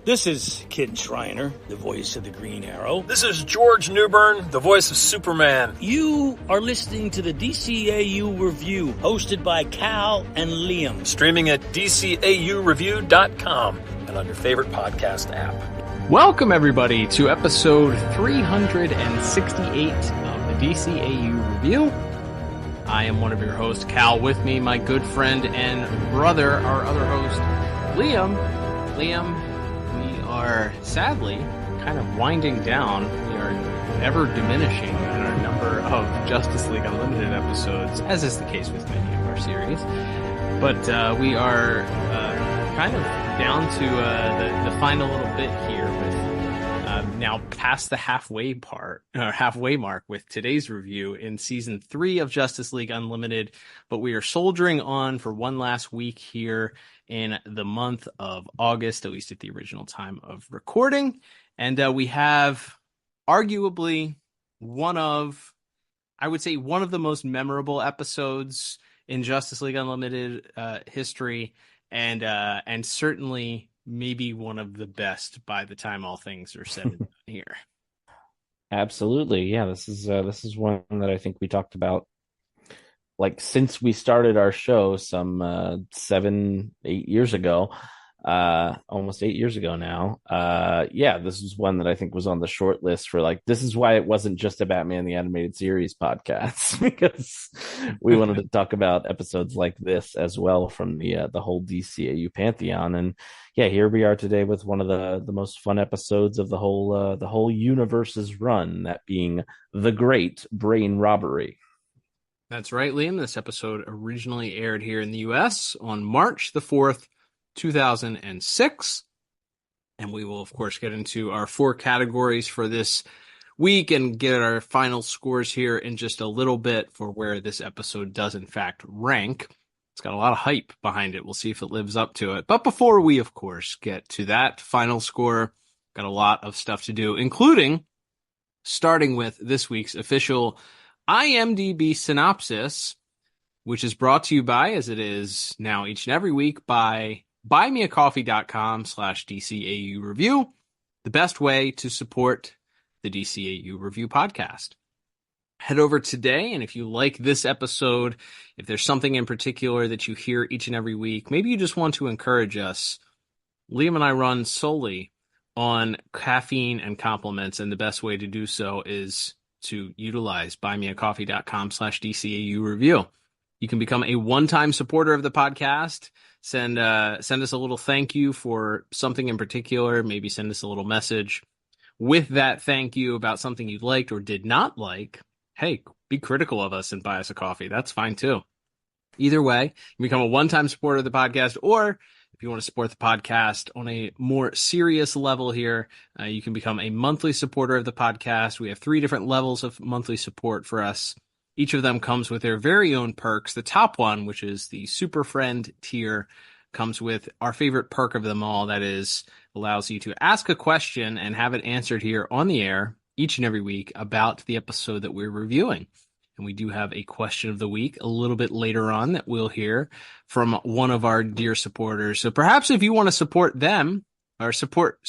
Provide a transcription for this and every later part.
This is Kid Shriner, the voice of the Green Arrow. This is George Newbern, the voice of Superman. You are listening to the DCAU Review, hosted by Cal and Liam. Streaming at DCAUreview.com and on your favorite podcast app. Welcome, everybody, to episode 368 of the DCAU Review. I am one of your hosts, Cal. With me, my good friend and brother, our other host, Liam. Liam, we are sadly kind of winding down. We are ever diminishing in our number of Justice League Unlimited episodes, as is the case with many of our series. But we are kind of down to the final little bit here with now past the halfway mark with today's review in season 3 of Justice League Unlimited. But we are soldiering on for one last week here in the month of August, at least at the original time of recording. And we have arguably one of the most memorable episodes in Justice League Unlimited history, and certainly maybe one of the best by the time all things are said and done here. Absolutely. Yeah, this is one that I think we talked about like since we started our show some 7-8 years ago. Almost 8 years ago now. Yeah, this is one that I think was on the short list for like, this is why it wasn't just a Batman the Animated Series podcast, because we wanted to talk about episodes like this as well from the whole DCAU pantheon. And yeah, here we are today with one of the most fun episodes of the whole universe's run, that being The Great Brain Robbery. That's right, Liam. This episode originally aired here in the US on March the 4th, 2006, and we will of course get into our 4 categories for this week and get our final scores here in just a little bit for where this episode does in fact rank. It's got a lot of hype behind it. We'll see if it lives up to it. But before we of course get to that final score, got a lot of stuff to do, including starting with this week's official IMDb synopsis, which is brought to you by, as it is now each and every week, by buymeacoffee.com/DCAU review, the best way to support the DCAU review podcast. Head over today, and if you like this episode, if there's something in particular that you hear each and every week, maybe you just want to encourage us. Liam and I run solely on caffeine and compliments, and the best way to do so is to utilize buymeacoffee.com/DCAU review. You can become a one-time supporter of the podcast. Send us a little thank you for something in particular. Maybe send us a little message with that thank you about something you liked or did not like. Hey, be critical of us and buy us a coffee. That's fine too. Either way, you can become a one-time supporter of the podcast, or if you want to support the podcast on a more serious level here, you can become a monthly supporter of the podcast. We have 3 different levels of monthly support for us. Each of them comes with their very own perks. The top one, which is the Super Friend tier, comes with our favorite perk of them all. That is, allows you to ask a question and have it answered here on the air each and every week about the episode that we're reviewing. And we do have a question of the week a little bit later on that we'll hear from one of our dear supporters. So perhaps if you want to support them or support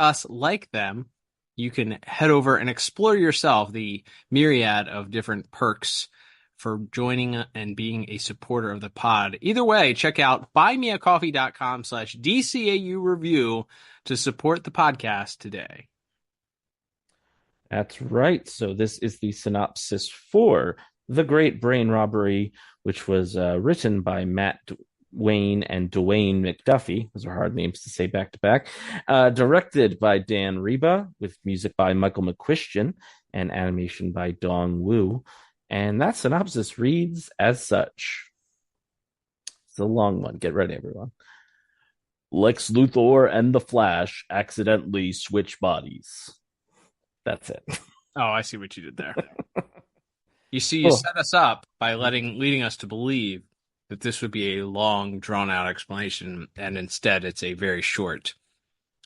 us like them, you can head over and explore yourself the myriad of different perks for joining and being a supporter of the pod. Either way, check out buymeacoffee.com/DCAU review to support the podcast today. That's right. So this is the synopsis for The Great Brain Robbery, which was written by Matt Wayne and Dwayne McDuffie. Those are hard names to say back to back. Directed by Dan Reba, with music by Michael McQuistion and animation by Dong Wu. And that synopsis reads as such. It's a long one. Get ready, everyone. Lex Luthor and the Flash accidentally switch bodies. That's it. Oh, I see what you did there. You see, you set us up by leading us to believe that this would be a long, drawn-out explanation, and instead it's a very short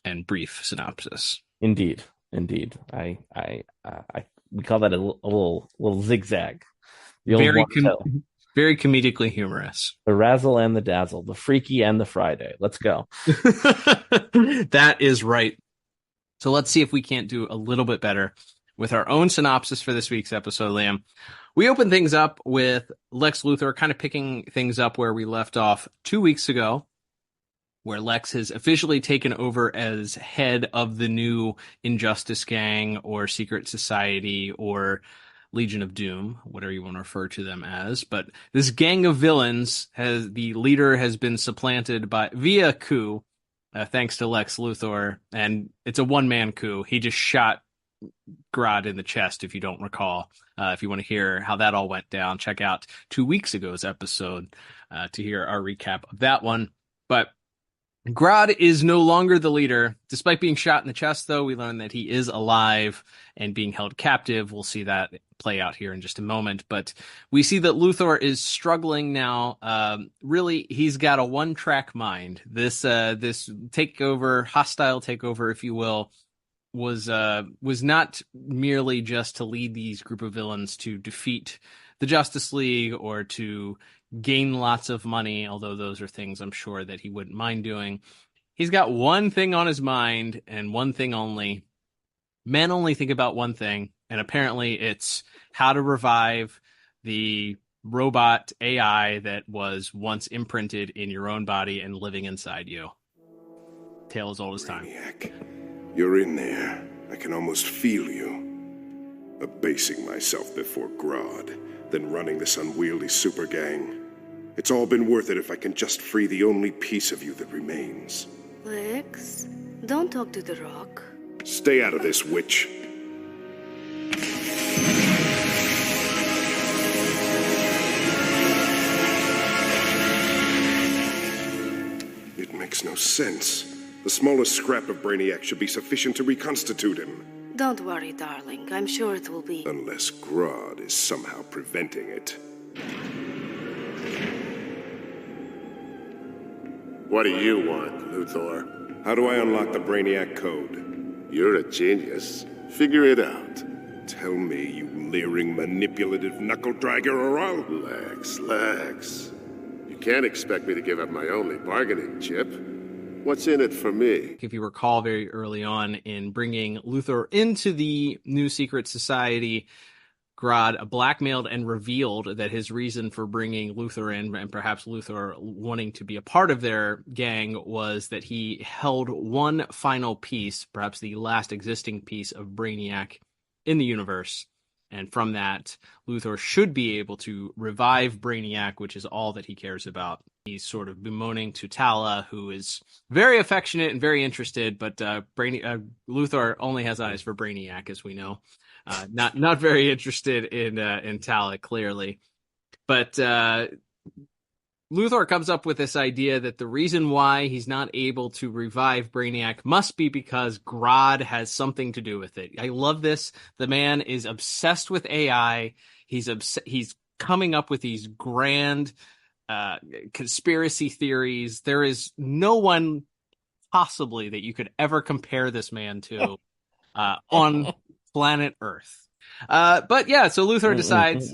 and brief synopsis. Indeed. We call that a little zigzag. Very Very comedically humorous. The razzle and the dazzle, the freaky and the Friday. Let's go. That is right. So let's see if we can't do a little bit better with our own synopsis for this week's episode, Liam. We open things up with Lex Luthor kind of picking things up where we left off 2 weeks ago, where Lex has officially taken over as head of the new Injustice Gang or Secret Society or Legion of Doom, whatever you want to refer to them as. But this gang of villains, the leader has been supplanted via coup, thanks to Lex Luthor, and it's a one-man coup. He just shot Grodd in the chest, if you don't recall. If you want to hear how that all went down, check out 2 weeks ago's episode to hear our recap of that one. But Grodd is no longer the leader. Despite being shot in the chest, though, we learn that he is alive and being held captive. We'll see that play out here in just a moment. But we see that Luthor is struggling now. Really, he's got a one-track mind. This takeover, hostile takeover, if you will, was not merely just to lead these group of villains to defeat the Justice League or to gain lots of money, although those are things I'm sure that he wouldn't mind doing. He's got one thing on his mind and one thing only. Men only think about one thing, and apparently it's how to revive the robot AI that was once imprinted in your own body and living inside you. Tale as old as time. Brainiac, you're in there. I can almost feel you. Abasing myself before Grodd, then running this unwieldy super gang. It's all been worth it if I can just free the only piece of you that remains. Lex, don't talk to the Rock. Stay out of this, witch. It makes no sense. The smallest scrap of Brainiac should be sufficient to reconstitute him. Don't worry, darling. I'm sure it will be. Unless Grodd is somehow preventing it. What do you want, Luthor? How do I unlock the Brainiac code? You're a genius. Figure it out. Tell me, you leering, manipulative knuckle-dragger, or I'll... Lex. You can't expect me to give up my only bargaining chip. What's in it for me? If you recall very early on in bringing Luthor into the new secret society, Grodd blackmailed and revealed that his reason for bringing Luthor in, and perhaps Luthor wanting to be a part of their gang, was that he held one final piece, perhaps the last existing piece of Brainiac in the universe. And from that, Luthor should be able to revive Brainiac, which is all that he cares about. He's sort of bemoaning to Tala, who is very affectionate and very interested, but Luthor only has eyes for Brainiac, as we know. Not very interested in Tala, clearly. But Luthor comes up with this idea that the reason why he's not able to revive Brainiac must be because Grodd has something to do with it. I love this. The man is obsessed with AI. He's coming up with these grand conspiracy theories. There is no one possibly that you could ever compare this man to on planet Earth. But yeah, so Luthor decides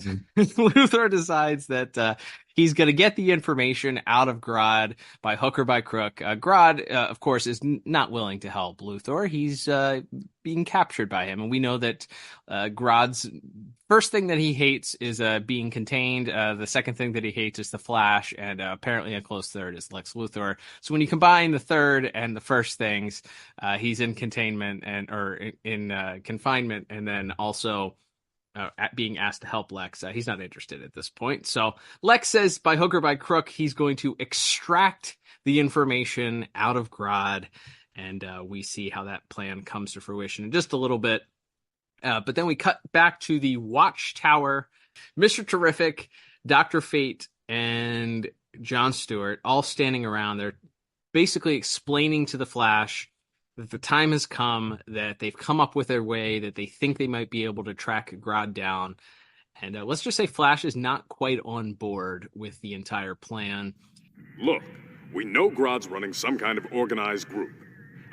that he's going to get the information out of Grodd by hook or by crook. Grodd, of course, is not willing to help Luthor. He's being captured by him. And we know that Grodd's first thing that he hates is being contained. The second thing that he hates is the Flash. And apparently a close third is Lex Luthor. So when you combine the third and the first things, he's in containment or in confinement, and then also being asked to help Lex. He's not interested at this point. So Lex says by hook or by crook, he's going to extract the information out of Grodd. And we see how that plan comes to fruition in just a little bit. But then we cut back to the Watchtower. Mr. Terrific, Dr. Fate, and John Stewart all standing around. They're basically explaining to the Flash that the time has come, that they've come up with a way that they think they might be able to track Grodd down. And let's just say Flash is not quite on board with the entire plan. Look, we know Grodd's running some kind of organized group.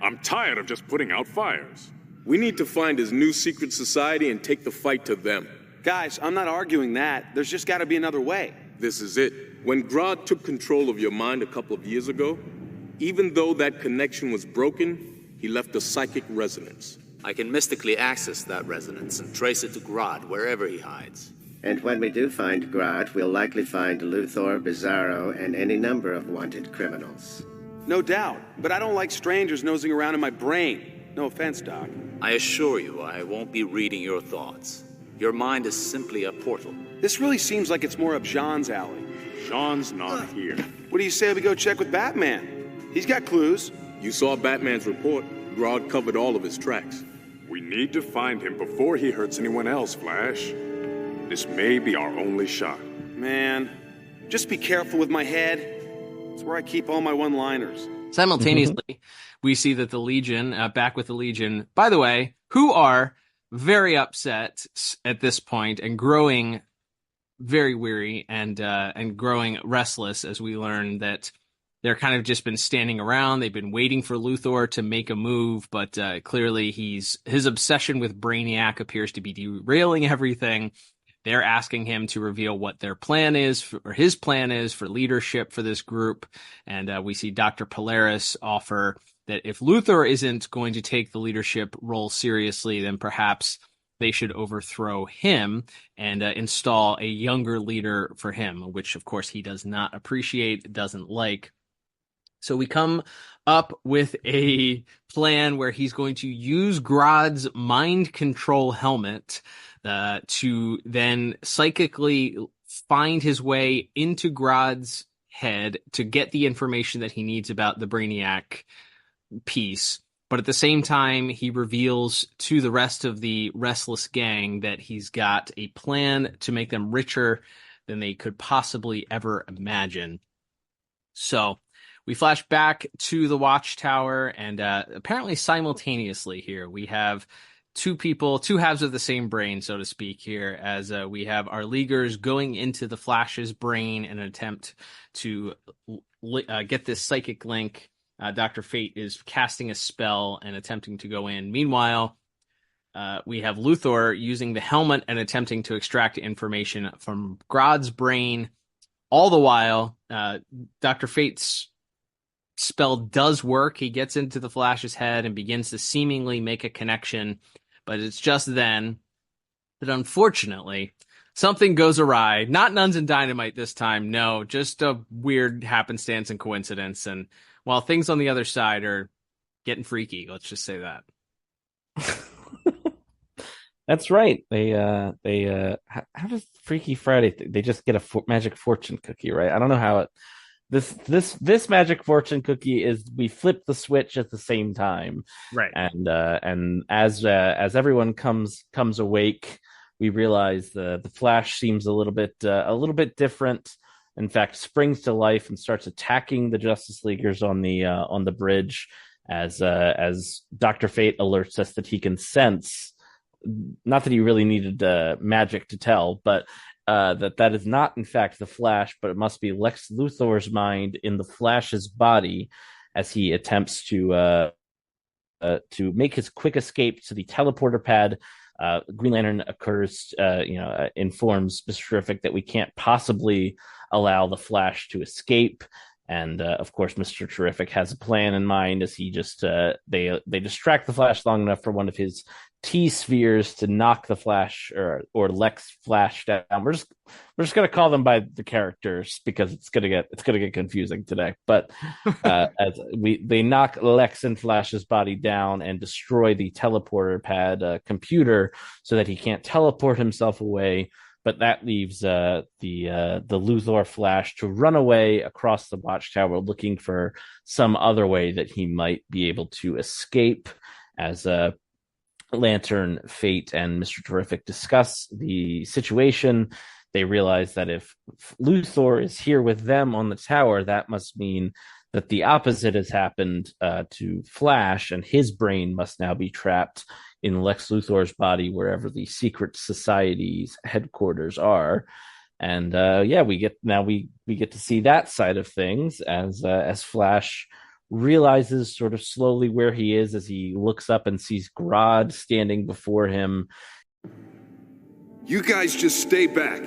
I'm tired of just putting out fires. We need to find his new secret society and take the fight to them. Guys, I'm not arguing that. There's just got to be another way. This is it. When Grodd took control of your mind a couple of years ago, even though that connection was broken, he left a psychic resonance. I can mystically access that resonance and trace it to Grodd wherever he hides. And when we do find Grodd, we'll likely find Luthor, Bizarro, and any number of wanted criminals. No doubt, but I don't like strangers nosing around in my brain. No offense, Doc. I assure you, I won't be reading your thoughts. Your mind is simply a portal. This really seems like it's more up Jean's alley. Jean's not here. What do you say we go check with Batman? He's got clues. You saw Batman's report. Grodd covered all of his tracks. We need to find him before he hurts anyone else, Flash. This may be our only shot. Man, just be careful with my head. It's where I keep all my one-liners. Simultaneously, we see that the Legion, back with the Legion, by the way, who are very upset at this point and growing very weary and growing restless as we learn that they're kind of just been standing around. They've been waiting for Luthor to make a move, but clearly his obsession with Brainiac appears to be derailing everything. They're asking him to reveal what their plan is, or his plan is for leadership for this group. And we see Dr. Polaris offer that if Luthor isn't going to take the leadership role seriously, then perhaps they should overthrow him and install a younger leader for him, which, of course, he does not appreciate, doesn't like. So we come up with a plan where he's going to use Grodd's mind control helmet to then psychically find his way into Grodd's head to get the information that he needs about the Brainiac piece. But at the same time, he reveals to the rest of the Restless gang that he's got a plan to make them richer than they could possibly ever imagine. So we flash back to the Watchtower, and apparently simultaneously here, we have two halves of the same brain, so to speak, here, as we have our Leaguers going into the Flash's brain in an attempt to get this psychic link. Dr. Fate is casting a spell and attempting to go in. Meanwhile, we have Luthor using the helmet and attempting to extract information from Grodd's brain. All the while, Dr. Fate's spell does work. He gets into the Flash's head and begins to seemingly make a connection, but it's just then that unfortunately something goes awry. Not Nuns and Dynamite this time, no, just a weird happenstance and coincidence. And while things on the other side are getting freaky, let's just say that. That's right. How does Freaky Friday? They just get a magic fortune cookie, right? I don't know how it. This magic fortune cookie is we flip the switch at the same time, right? And as everyone comes awake, we realize the Flash seems a little bit different. In fact, springs to life and starts attacking the Justice Leaguers on the bridge as Dr. Fate alerts us that he can sense. Not that he really needed magic to tell, but that is not, in fact, the Flash, but it must be Lex Luthor's mind in the Flash's body as he attempts to make his quick escape to the teleporter pad. Green Lantern informs Mr. Terrific that we can't possibly allow the Flash to escape. And of course, Mr. Terrific has a plan in mind as he just they distract the Flash long enough for one of his T-spheres to knock the Flash or Lex Flash down. We're just gonna call them by the characters because it's gonna get confusing today. But they knock Lex and Flash's body down and destroy the teleporter pad computer so that he can't teleport himself away. But that leaves the Luthor Flash to run away across the Watchtower, looking for some other way that he might be able to escape. As Lantern, Fate, and Mr. Terrific discuss the situation, they realize that if Luthor is here with them on the tower, that must mean that the opposite has happened to Flash, and his brain must now be trapped in Lex Luthor's body, wherever the secret society's headquarters are. And we get to see that side of things as Flash realizes sort of slowly where he is as he looks up and sees Grodd standing before him. You guys just stay back.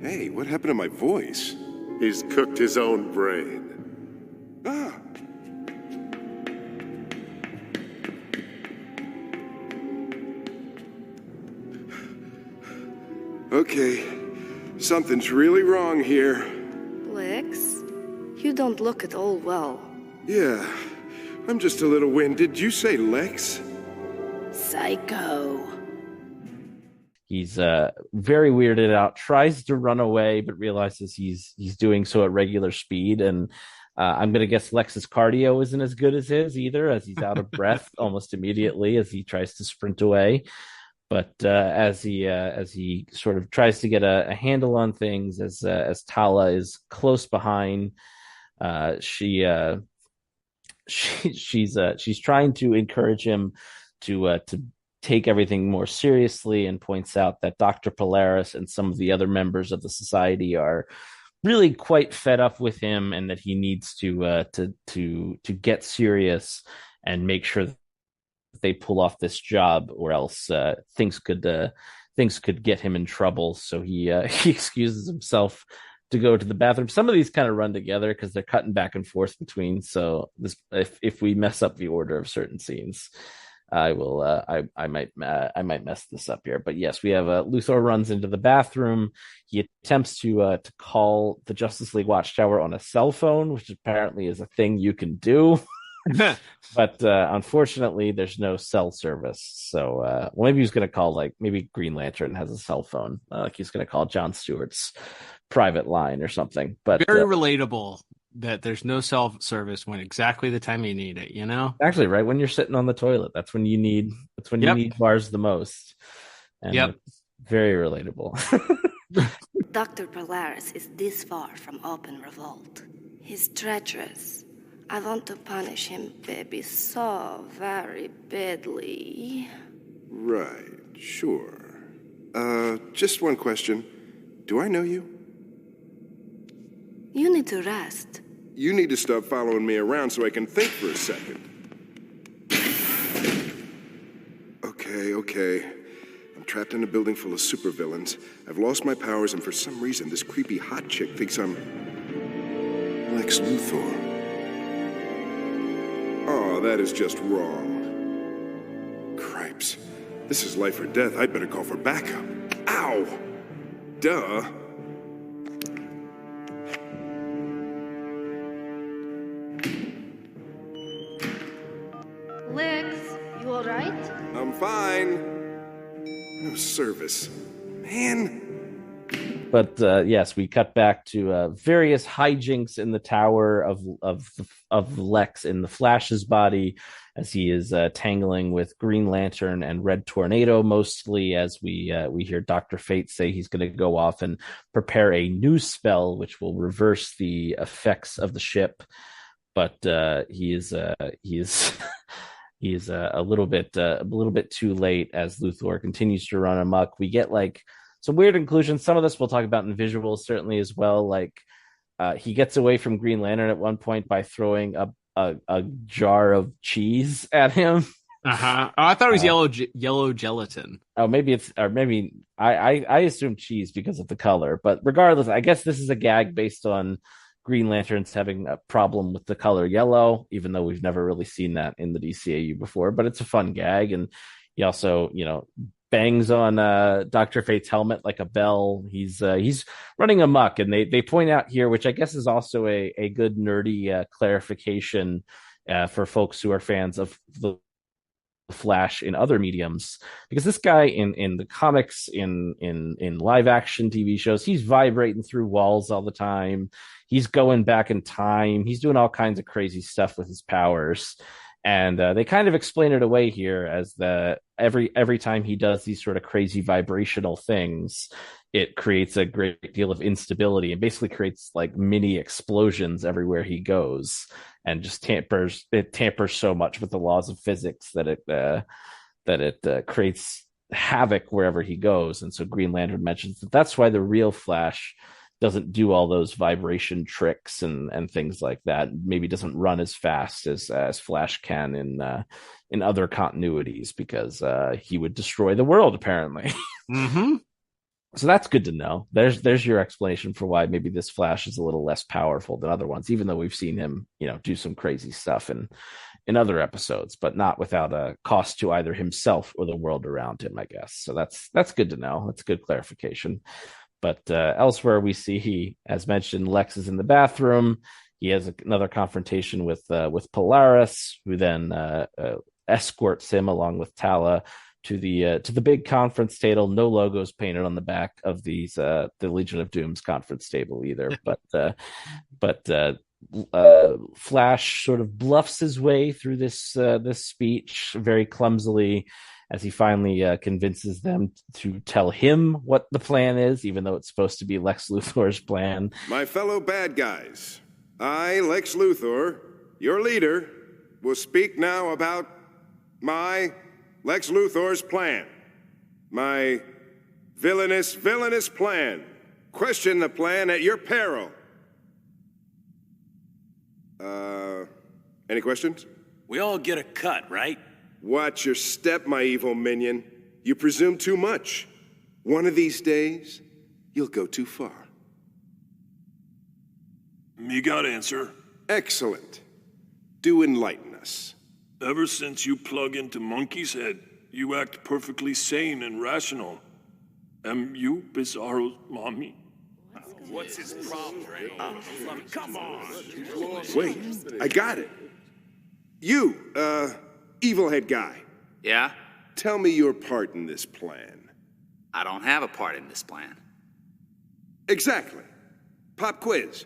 Hey, what happened to my voice? He's cooked his own brain. Ah. Okay, something's really wrong here. Lex, you don't look at all well. Yeah, I'm just a little winded. Did you say Lex? Psycho. He's very weirded out, tries to run away, but realizes he's doing so at regular speed. And I'm going to guess Lex's cardio isn't as good as his either, as he's out of breath almost immediately as he tries to sprint away. But as he sort of tries to get a handle on things, as Tala is close behind, she's trying to encourage him to take everything more seriously, and points out that Dr. Polaris and some of the other members of the society are really quite fed up with him, and that he needs to get serious and make sure that they pull off this job, or else things could get him in trouble. So he excuses himself to go to the bathroom. Some of these kind of run together because they're cutting back and forth between. So this, if we mess up the order of certain scenes, I will. I might mess this up here. But yes, we have Luthor runs into the bathroom. He attempts to call the Justice League Watchtower on a cell phone, which apparently is a thing you can do. But unfortunately, there's no cell service. So maybe he's going to call, maybe Green Lantern has a cell phone. He's going to call John Stewart's private line or something. But very relatable that there's no cell service when exactly the time you need it. Actually, right when you're sitting on the toilet, that's when you need bars the most. And very relatable. Dr. Polaris is this far from open revolt. He's treacherous. I want to punish him, baby, so very badly. Right, sure. Just one question. Do I know you? You need to rest. You need to stop following me around so I can think for a second. Okay. I'm trapped in a building full of supervillains. I've lost my powers, and for some reason, this creepy hot chick thinks I'm Lex Luthor. Oh, that is just wrong. Cripes. This is life or death. I'd better call for backup. Ow! Duh. Lex, you alright? I'm fine. No service. Man. But yes, we cut back to various hijinks in the tower of Lex in the Flash's body, as he is tangling with Green Lantern and Red Tornado, mostly, as we hear Dr. Fate say he's going to go off and prepare a new spell which will reverse the effects of the ship. But he is he's a little bit too late, as Luthor continues to run amok. We get some weird inclusions. Some of this we'll talk about in visuals certainly as well. He gets away from Green Lantern at one point by throwing a jar of cheese at him. Oh, I thought it was yellow gelatin. Oh, maybe I assume cheese because of the color. But regardless, I guess this is a gag based on Green Lantern's having a problem with the color yellow, even though we've never really seen that in the DCAU before. But it's a fun gag, and he also, bangs on Dr. Fate's helmet like a bell. He's running amok, and they point out here, which I guess is also a good nerdy clarification for folks who are fans of the Flash in other mediums, because this guy in the comics, in live action TV shows, he's vibrating through walls all the time. He's going back in time. He's doing all kinds of crazy stuff with his powers. And they kind of explain it away here as every time he does these sort of crazy vibrational things, it creates a great deal of instability and basically creates mini explosions everywhere he goes, and just tampers so much with the laws of physics that it creates havoc wherever he goes. And so Green Lantern mentions that's why the real Flash doesn't do all those vibration tricks and things like that. Maybe doesn't run as fast as Flash can in other continuities, because he would destroy the world apparently. Mm-hmm. So that's good to know. There's your explanation for why maybe this Flash is a little less powerful than other ones, even though we've seen him, do some crazy stuff in other episodes, but not without a cost to either himself or the world around him, I guess. So that's good to know. That's good clarification. But elsewhere, we see as mentioned, Lex is in the bathroom. He has another confrontation with Polaris, who then escorts him along with Tala to the big conference table. No logos painted on the back of these the Legion of Doom's conference table either. But Flash sort of bluffs his way through this speech very clumsily, as he finally convinces them to tell him what the plan is, even though it's supposed to be Lex Luthor's plan. My fellow bad guys, I, Lex Luthor, your leader, will speak now about my Lex Luthor's plan. My villainous plan. Question the plan at your peril. Any questions? We all get a cut, right? Watch your step, my evil minion. You presume too much. One of these days, you'll go too far. Me got answer. Excellent. Do enlighten us. Ever since you plug into Monkey's head, you act perfectly sane and rational. Am you Bizarro's mommy? What's his problem, come on! Wait, I got it. You, evil head guy. Yeah? Tell me your part in this plan. I don't have a part in this plan. Exactly. Pop quiz.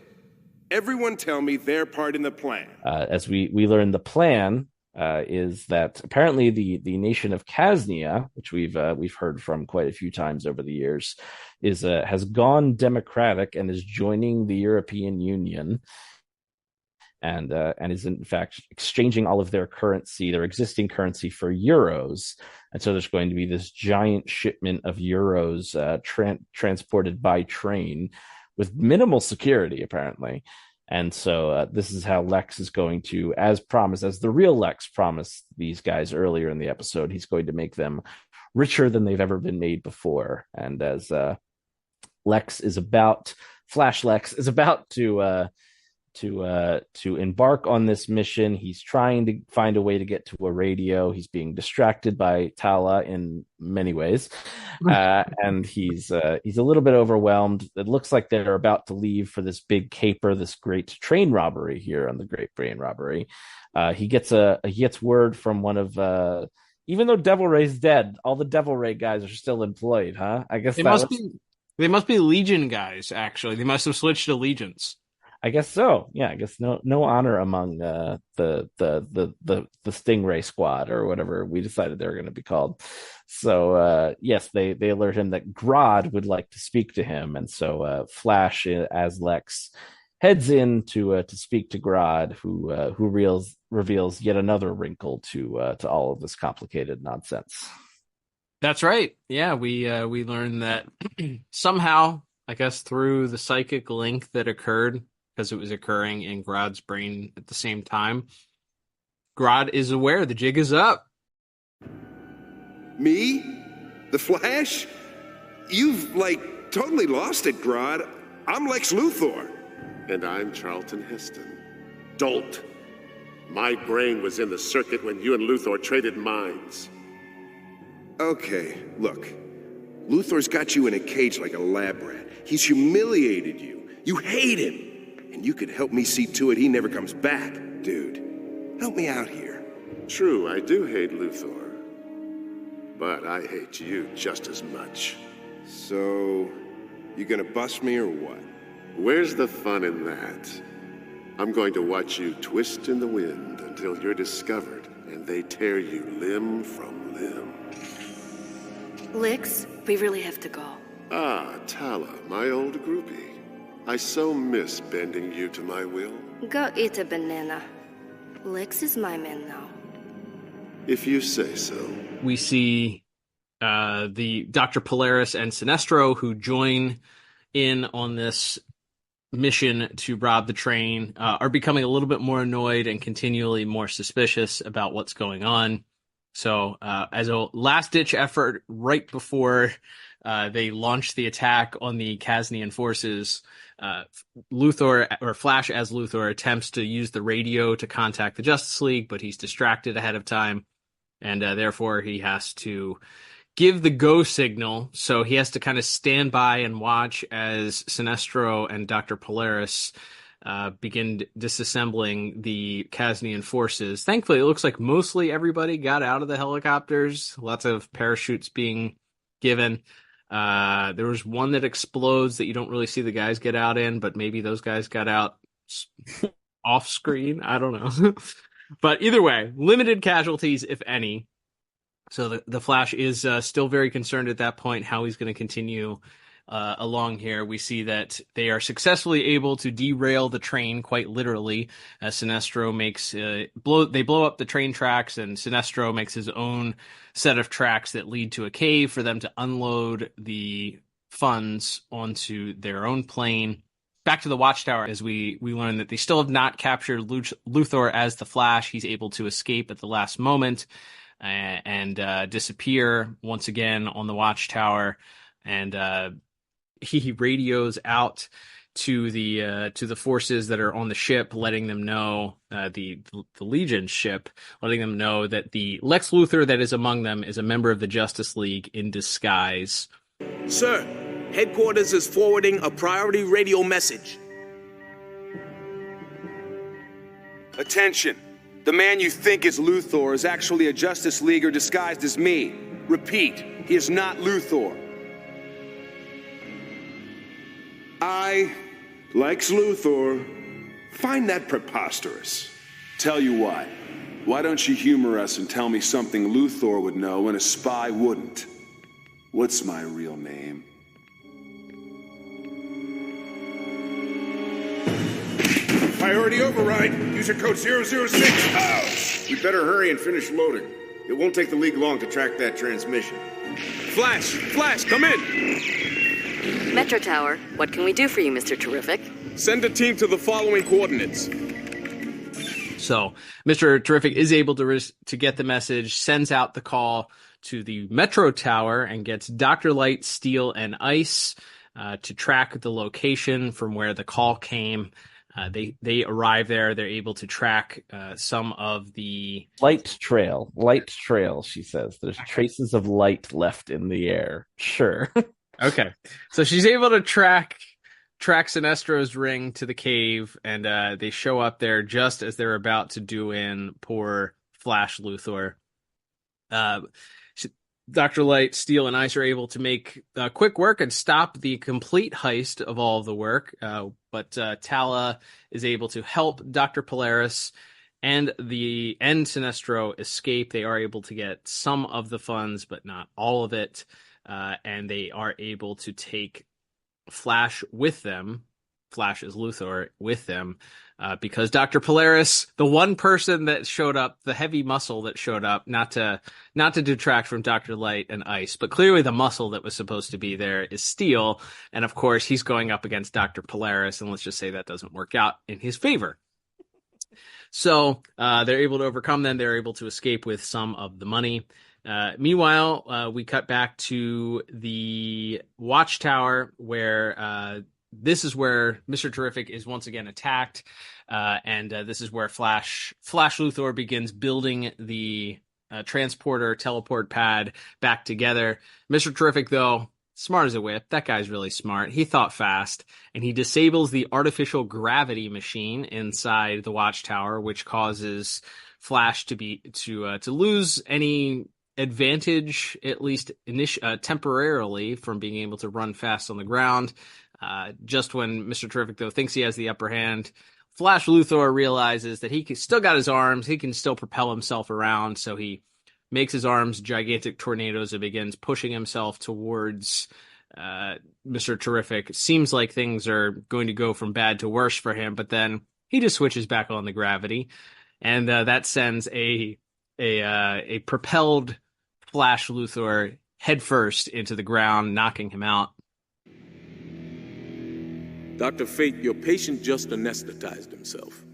Everyone tell me their part in the plan. As we learn, the plan is that apparently the nation of Kasnia, which we've heard from quite a few times over the years, has gone democratic and is joining the European Union, and is in fact exchanging all of their currency, their existing currency, for euros. And so there's going to be this giant shipment of euros transported by train with minimal security, apparently. And so this is how Lex is going to, as promised, as the real Lex promised these guys earlier in the episode, he's going to make them richer than they've ever been made before. And as Flash Lex is about to embark on this mission, he's trying to find a way to get to a radio. He's being distracted by Tala in many ways, and he's a little bit overwhelmed. It looks like they're about to leave for this big caper, this great train robbery here on the Great Brain Robbery. He gets word from one of even though Devil Ray's dead, all the Devil Ray guys are still employed, huh? I guess they must be Legion guys. Actually, they must have switched allegiance. I guess so. Yeah, I guess no honor among the Stingray squad, or whatever we decided they were going to be called. So yes, they alert him that Grodd would like to speak to him, and so Flash as Lex heads in to speak to Grodd, who reveals yet another wrinkle to all of this complicated nonsense. That's right. Yeah, we learned that somehow, I guess through the psychic link that occurred, because it was occurring in Grodd's brain at the same time, Grodd is aware the jig is up. Me? The Flash? You've, totally lost it, Grodd. I'm Lex Luthor. And I'm Charlton Heston. Dolt. My brain was in the circuit when you and Luthor traded minds. Okay, look. Luthor's got you in a cage like a lab rat. He's humiliated you. You hate him. And you could help me see to it he never comes back, dude. Help me out here. True, I do hate Luthor. But I hate you just as much. So, you gonna bust me or what? Where's the fun in that? I'm going to watch you twist in the wind until you're discovered and they tear you limb from limb. Lex, we really have to go. Ah, Tala, my old groupie. I so miss bending you to my will. Go eat a banana. Lex is my man now. If you say so. We see the Dr. Polaris and Sinestro, who join in on this mission to rob the train, are becoming a little bit more annoyed and continually more suspicious about what's going on. So as a last-ditch effort, right before they launch the attack on the Kasnian forces, Flash as Luthor attempts to use the radio to contact the Justice League, but he's distracted ahead of time, and therefore he has to give the go signal. So he has to kind of stand by and watch as Sinestro and Dr. Polaris begin disassembling the Kasnian forces. Thankfully, it looks like mostly everybody got out of the helicopters. Lots of parachutes being given. There was one that explodes that you don't really see the guys get out in, but maybe those guys got out off screen. I don't know. But either way, limited casualties, if any. So the Flash is still very concerned at that point how he's going to continue along here. We see that they are successfully able to derail the train, quite literally. Sinestro makes they blow up the train tracks, and Sinestro makes his own set of tracks that lead to a cave for them to unload the funds onto their own plane. Back to the Watchtower, as we learn that they still have not captured Luthor as the Flash. He's able to escape at the last moment and disappear once again on the Watchtower, and he radios out to the forces that are on the ship, letting them know, the Legion ship, letting them know that the Lex Luthor that is among them is a member of the Justice League in disguise. Sir, headquarters is forwarding a priority radio message. Attention. The man you think is Luthor is actually a Justice Leaguer disguised as me. Repeat, he is not Luthor. I, Lex Luthor, find that preposterous. Tell you what, why don't you humor us and tell me something Luthor would know and a spy wouldn't? What's my real name? Priority override. User code 006. We better hurry and finish loading. It won't take the League long to track that transmission. Flash, come in! Metro Tower, what can we do for you, Mr. Terrific? Send a team to the following coordinates. So Mr. Terrific is able to get the message, sends out the call to the Metro Tower, and gets Dr. Light, Steel, and Ice to track the location from where the call came. They arrive there. They're able to track some of the light trail, she says. There's traces of light left in the air. Sure. Okay. So she's able to track Sinestro's ring to the cave, and they show up there just as they're about to do in poor Flash Luthor. Dr. Light, Steel, and Ice are able to make quick work and stop the complete heist of all of the work. But Tala is able to help Dr. Polaris and Sinestro escape. They are able to get some of the funds, but not all of it. And they are able to take Flash with them. Flash as Luthor with them. Because Dr. Polaris, the one person that showed up, the heavy muscle that showed up, not to detract from Dr. Light and Ice, but clearly the muscle that was supposed to be there is Steel. And of course, he's going up against Dr. Polaris, and let's just say that doesn't work out in his favor. So they're able to overcome them. They're able to escape with some of the money. Meanwhile, we cut back to the Watchtower, where this is where Mr. Terrific is once again attacked, and this is where Flash Luthor begins building the transporter teleport pad back together. Mr. Terrific, though, smart as a whip. That guy's really smart. He thought fast, and he disables the artificial gravity machine inside the Watchtower, which causes Flash to lose any advantage, at least temporarily, from being able to run fast on the ground. Just when Mr. Terrific, though, thinks he has the upper hand, Flash Luthor realizes that he still got his arms. He can still propel himself around, so he makes his arms gigantic tornadoes and begins pushing himself towards Mr. Terrific. It seems like things are going to go from bad to worse for him, but then he just switches back on the gravity, and that sends a propelled Flash Luthor headfirst into the ground, knocking him out. Dr. Fate, your patient just anesthetized himself.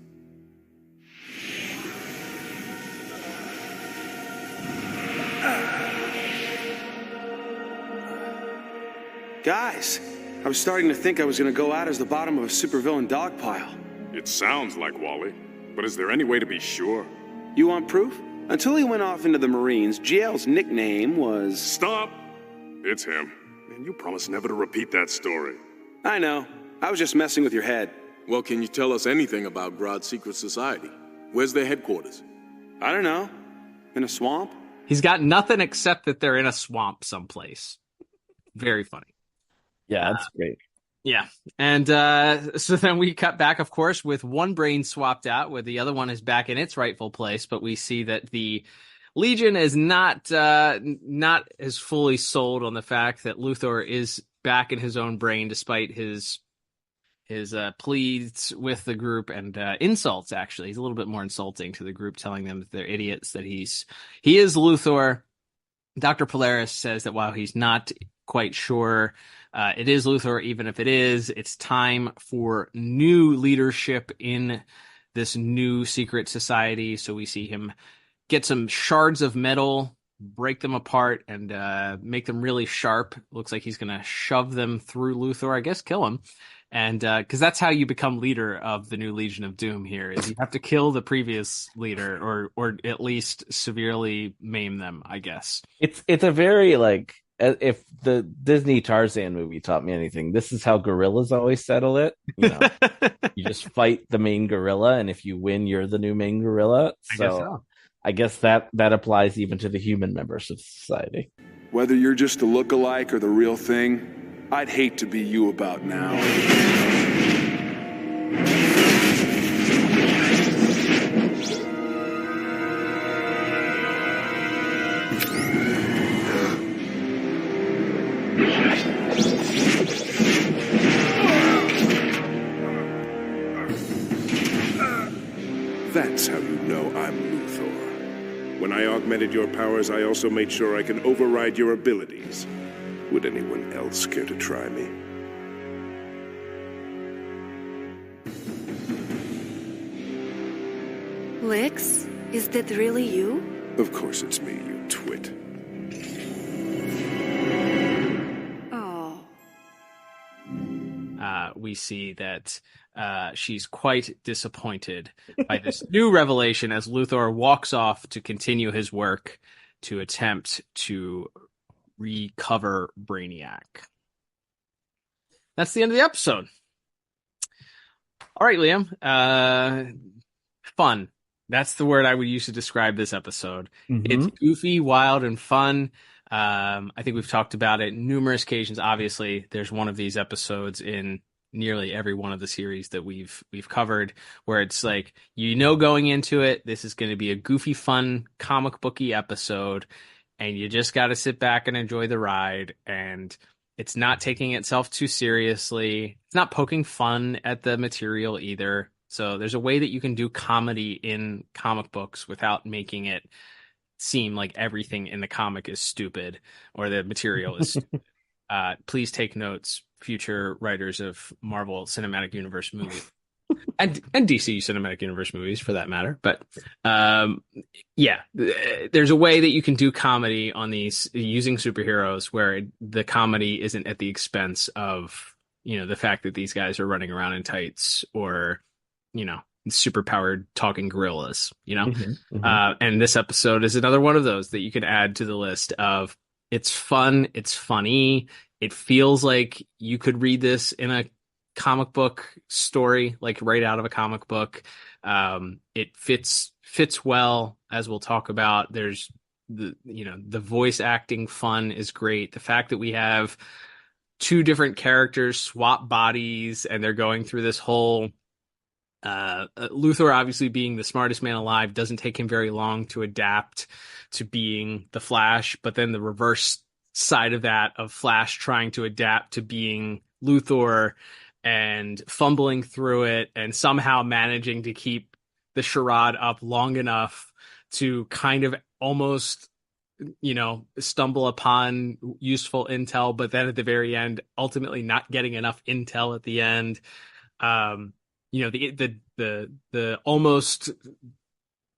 Guys, I was starting to think I was going to go out as the bottom of a supervillain dog pile. It sounds like Wally, but is there any way to be sure? You want proof? Until he went off into the Marines, GL's nickname was... Stop! It's him. Man, you promised never to repeat that story. I know. I was just messing with your head. Well, can you tell us anything about Grodd's secret society? Where's their headquarters? I don't know. In a swamp? He's got nothing except that they're in a swamp someplace. Very funny. Yeah, that's great. Yeah. And so then we cut back, of course, with one brain swapped out, where the other one is back in its rightful place. But we see that the Legion is not as fully sold on the fact that Luthor is back in his own brain, despite his pleas with the group and insults. Actually, he's a little bit more insulting to the group, telling them that they're idiots, that he is Luthor. Dr. Polaris says that while he's not quite sure it is Luthor, even if it is, it's time for new leadership in this new secret society. So we see him get some shards of metal, break them apart, and make them really sharp. Looks like he's going to shove them through Luthor, I guess kill him. And because that's how you become leader of the new Legion of Doom here, is you have to kill the previous leader or at least severely maim them, I guess. It's a very, like, if the Disney Tarzan movie taught me anything, this is how gorillas always settle it. You know, you just fight the main gorilla, and if you win, you're the new main gorilla. I guess that applies even to the human members of society. Whether you're just a look-alike or the real thing, I'd hate to be you about now. That's how you know I'm Luthor. When I augmented your powers, I also made sure I can override your abilities. Would anyone else care to try me? Lex, is that really you? Of course it's me, you twit. Oh. We see that she's quite disappointed by this new revelation as Luthor walks off to continue his work to attempt to recover Brainiac. That's the end of the episode. All right, Liam. Fun. That's the word I would use to describe this episode. Mm-hmm. It's goofy, wild, and fun. I think we've talked about it numerous occasions. Obviously, there's one of these episodes in nearly every one of the series that we've covered, where it's like, going into it, this is going to be a goofy, fun, comic booky episode, and you just got to sit back and enjoy the ride. And it's not taking itself too seriously. It's not poking fun at the material either. So there's a way that you can do comedy in comic books without making it seem like everything in the comic is stupid or the material is stupid. Please take notes, future writers of Marvel Cinematic Universe movies and DC Cinematic Universe movies for that matter. But there's a way that you can do comedy on these using superheroes where the comedy isn't at the expense of, the fact that these guys are running around in tights or, super powered talking gorillas, and this episode is another one of those that you can add to the list of it's fun, it's funny, it feels like you could read this in a comic book story, like right out of a comic book. It fits well, as we'll talk about. There's the voice acting fun is great. The fact that we have two different characters swap bodies and they're going through this whole Luthor obviously being the smartest man alive, doesn't take him very long to adapt to being the Flash, but then the reverse side of that, of Flash trying to adapt to being Luthor and fumbling through it and somehow managing to keep the charade up long enough to kind of almost, stumble upon useful intel, but then at the very end, ultimately not getting enough intel at the end. The almost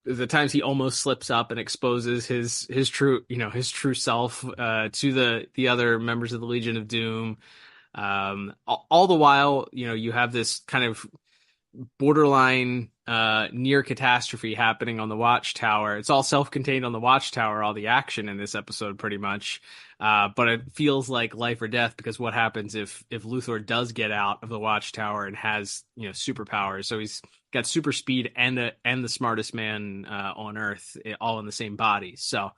the times he almost slips up and exposes his true self to the other members of the Legion of Doom. All the while, you have this kind of borderline near catastrophe happening on the Watchtower. It's all self-contained on the Watchtower, all the action in this episode pretty much. But it feels like life or death, because what happens if Luthor does get out of the Watchtower and has, superpowers? So he's got super speed and the smartest man on Earth all in the same body. So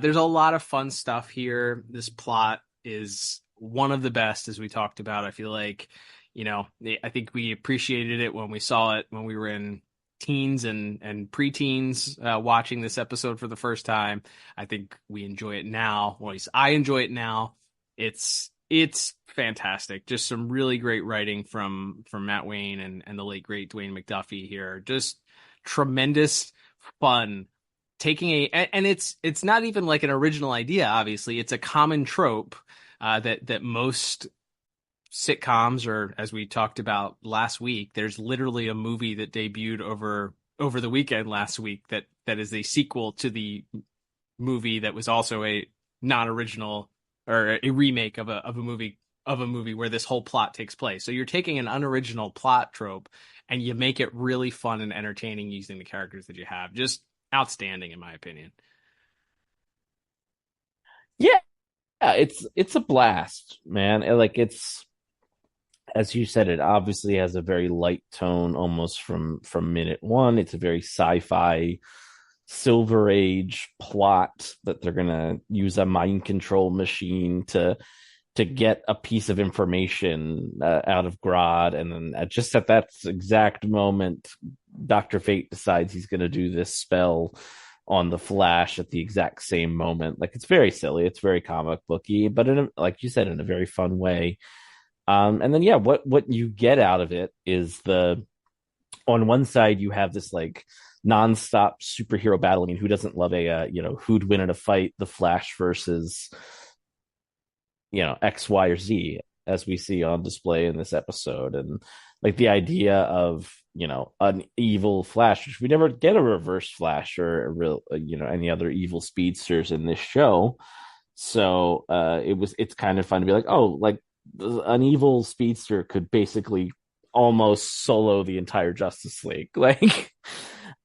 there's a lot of fun stuff here. This plot is one of the best, as we talked about. I feel like, I think we appreciated it when we saw it when we were in teens and preteens watching this episode for the first time. I think we enjoy it now. Well, at least I enjoy it now. It's fantastic. Just some really great writing from Matt Wayne and the late great Dwayne McDuffie here. Just tremendous fun. And it's not even like an original idea. Obviously, it's a common trope that most sitcoms, or as we talked about last week, there's literally a movie that debuted over the weekend last week that is a sequel to the movie that was also a non-original or a remake of a movie where this whole plot takes place. So you're taking an unoriginal plot trope and you make it really fun and entertaining using the characters that you have. Just outstanding, in my opinion. Yeah, it's a blast, man. It's, as you said, it obviously has a very light tone almost from minute one. It's a very sci-fi Silver Age plot that they're gonna use a mind control machine to get a piece of information out of Grodd, and then just at that exact moment, Dr. Fate decides he's gonna do this spell on the Flash at the exact same moment. Like, it's very silly, it's very comic booky, but like you said, in a very fun way. And then, yeah, what you get out of it is on one side, you have this like nonstop superhero battle. I mean, who doesn't love who'd win in a fight, the Flash versus, X, Y, or Z, as we see on display in this episode. And like the idea of, an evil Flash, which we never get a reverse Flash or a real, any other evil speedsters in this show. So it's kind of fun to be like, oh, like, an evil speedster could basically almost solo the entire Justice League. Like,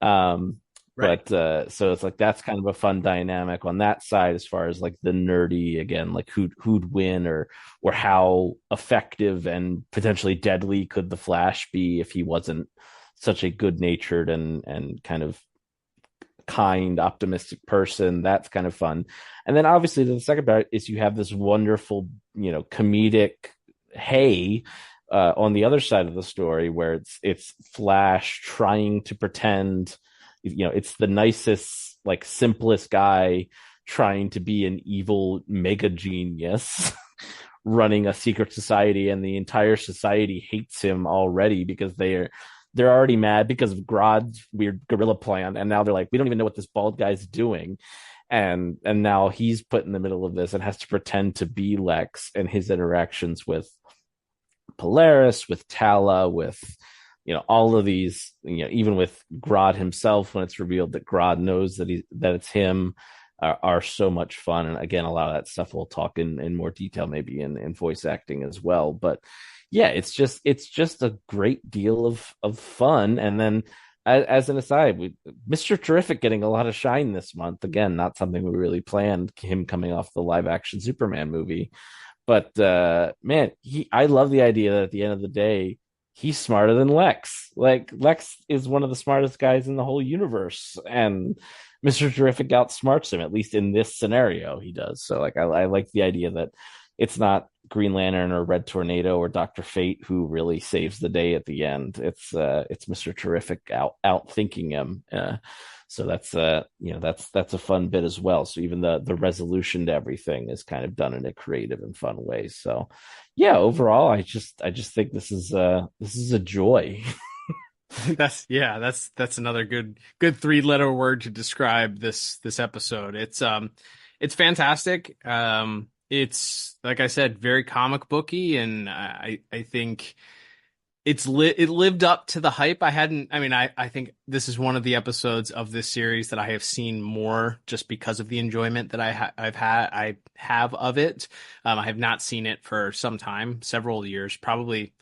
right. But so it's like, that's kind of a fun dynamic on that side, as far as like the nerdy, again, like who'd win, or how effective and potentially deadly could the Flash be if he wasn't such a good-natured and kind of kind, optimistic person. That's kind of fun. And then obviously the second part is you have this wonderful, comedic on the other side of the story, where it's Flash trying to pretend, it's the nicest, like, simplest guy trying to be an evil mega genius running a secret society, and the entire society hates him already because they're already mad because of Grodd's weird gorilla plan, and now they're like, we don't even know what this bald guy's doing, and now he's put in the middle of this and has to pretend to be Lex, and his interactions with Polaris, with Tala, with all of these, even with Grodd himself, when it's revealed that Grodd knows that it's him, are so much fun. And again, a lot of that stuff we'll talk in more detail, maybe in voice acting as well. But yeah, it's just a great deal of fun. And then, as an aside, Mr. Terrific getting a lot of shine this month. Again, not something we really planned, him coming off the live action Superman movie. But man, I love the idea that at the end of the day, he's smarter than Lex. Like, Lex is one of the smartest guys in the whole universe, and Mr. Terrific outsmarts him, at least in this scenario, he does. So like, I like the idea that it's not Green Lantern or Red Tornado or Dr. Fate who really saves the day at the end. It's Mr. Terrific out thinking him. So that's that's a fun bit as well. So even the resolution to everything is kind of done in a creative and fun way. So yeah, overall, I just think this is a joy. That's another good 3-letter word to describe this episode. It's fantastic. It's, like I said, very comic booky, and I think it lived up to the hype. I think this is one of the episodes of this series that I have seen more just because of the enjoyment that I have of it. I have not seen it for some time, several years, probably.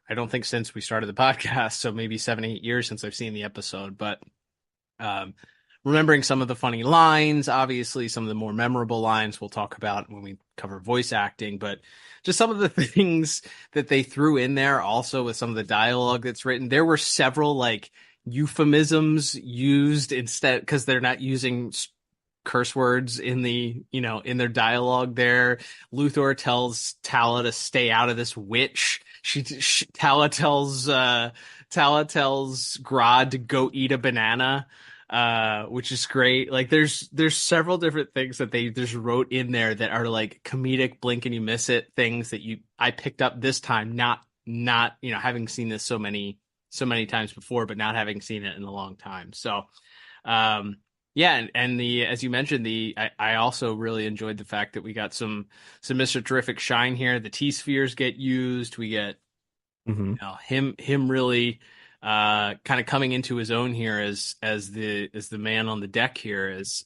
I don't think since we started the podcast, so maybe 7-8 years since I've seen the episode. But remembering some of the funny lines, obviously some of the more memorable lines we'll talk about when we cover voice acting, but just some of the things that they threw in there also with some of the dialogue that's written. There were several like euphemisms used instead because they're not using curse words in in their dialogue there. Luthor tells Tala to stay out of this witch. Tala tells Grodd to go eat a banana, which is great. Like there's several different things that they just wrote in there that are like comedic blink and you miss it things that I picked up this time, not having seen this so many times before, but not having seen it in a long time. So yeah, and as you mentioned, I also really enjoyed the fact that we got some Mr. Terrific shine here. The T-spheres get used. We get him really kind of coming into his own here as the man on the deck here, as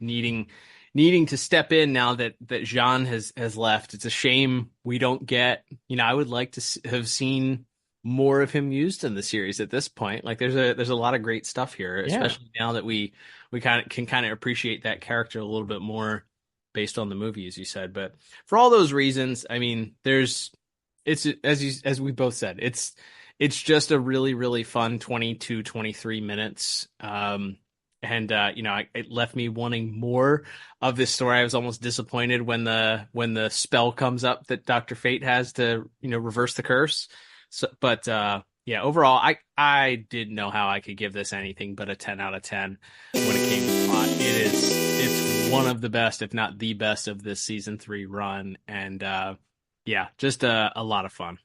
needing to step in now that Jean has left. It's a shame we don't get. I would like to have seen more of him used in the series at this point. Like there's a lot of great stuff here, especially now that we can appreciate that character a little bit more based on the movie, as you said. But for all those reasons, I mean, it's as we both said, it's just a really, really fun 22-23 minutes. It left me wanting more of this story. I was almost disappointed when the spell comes up that Dr. Fate has to, reverse the curse. So, but overall, I didn't know how I could give this anything but a 10 out of 10 when it came to plot. It's one of the best, if not the best, of this season 3 run, and just a lot of fun.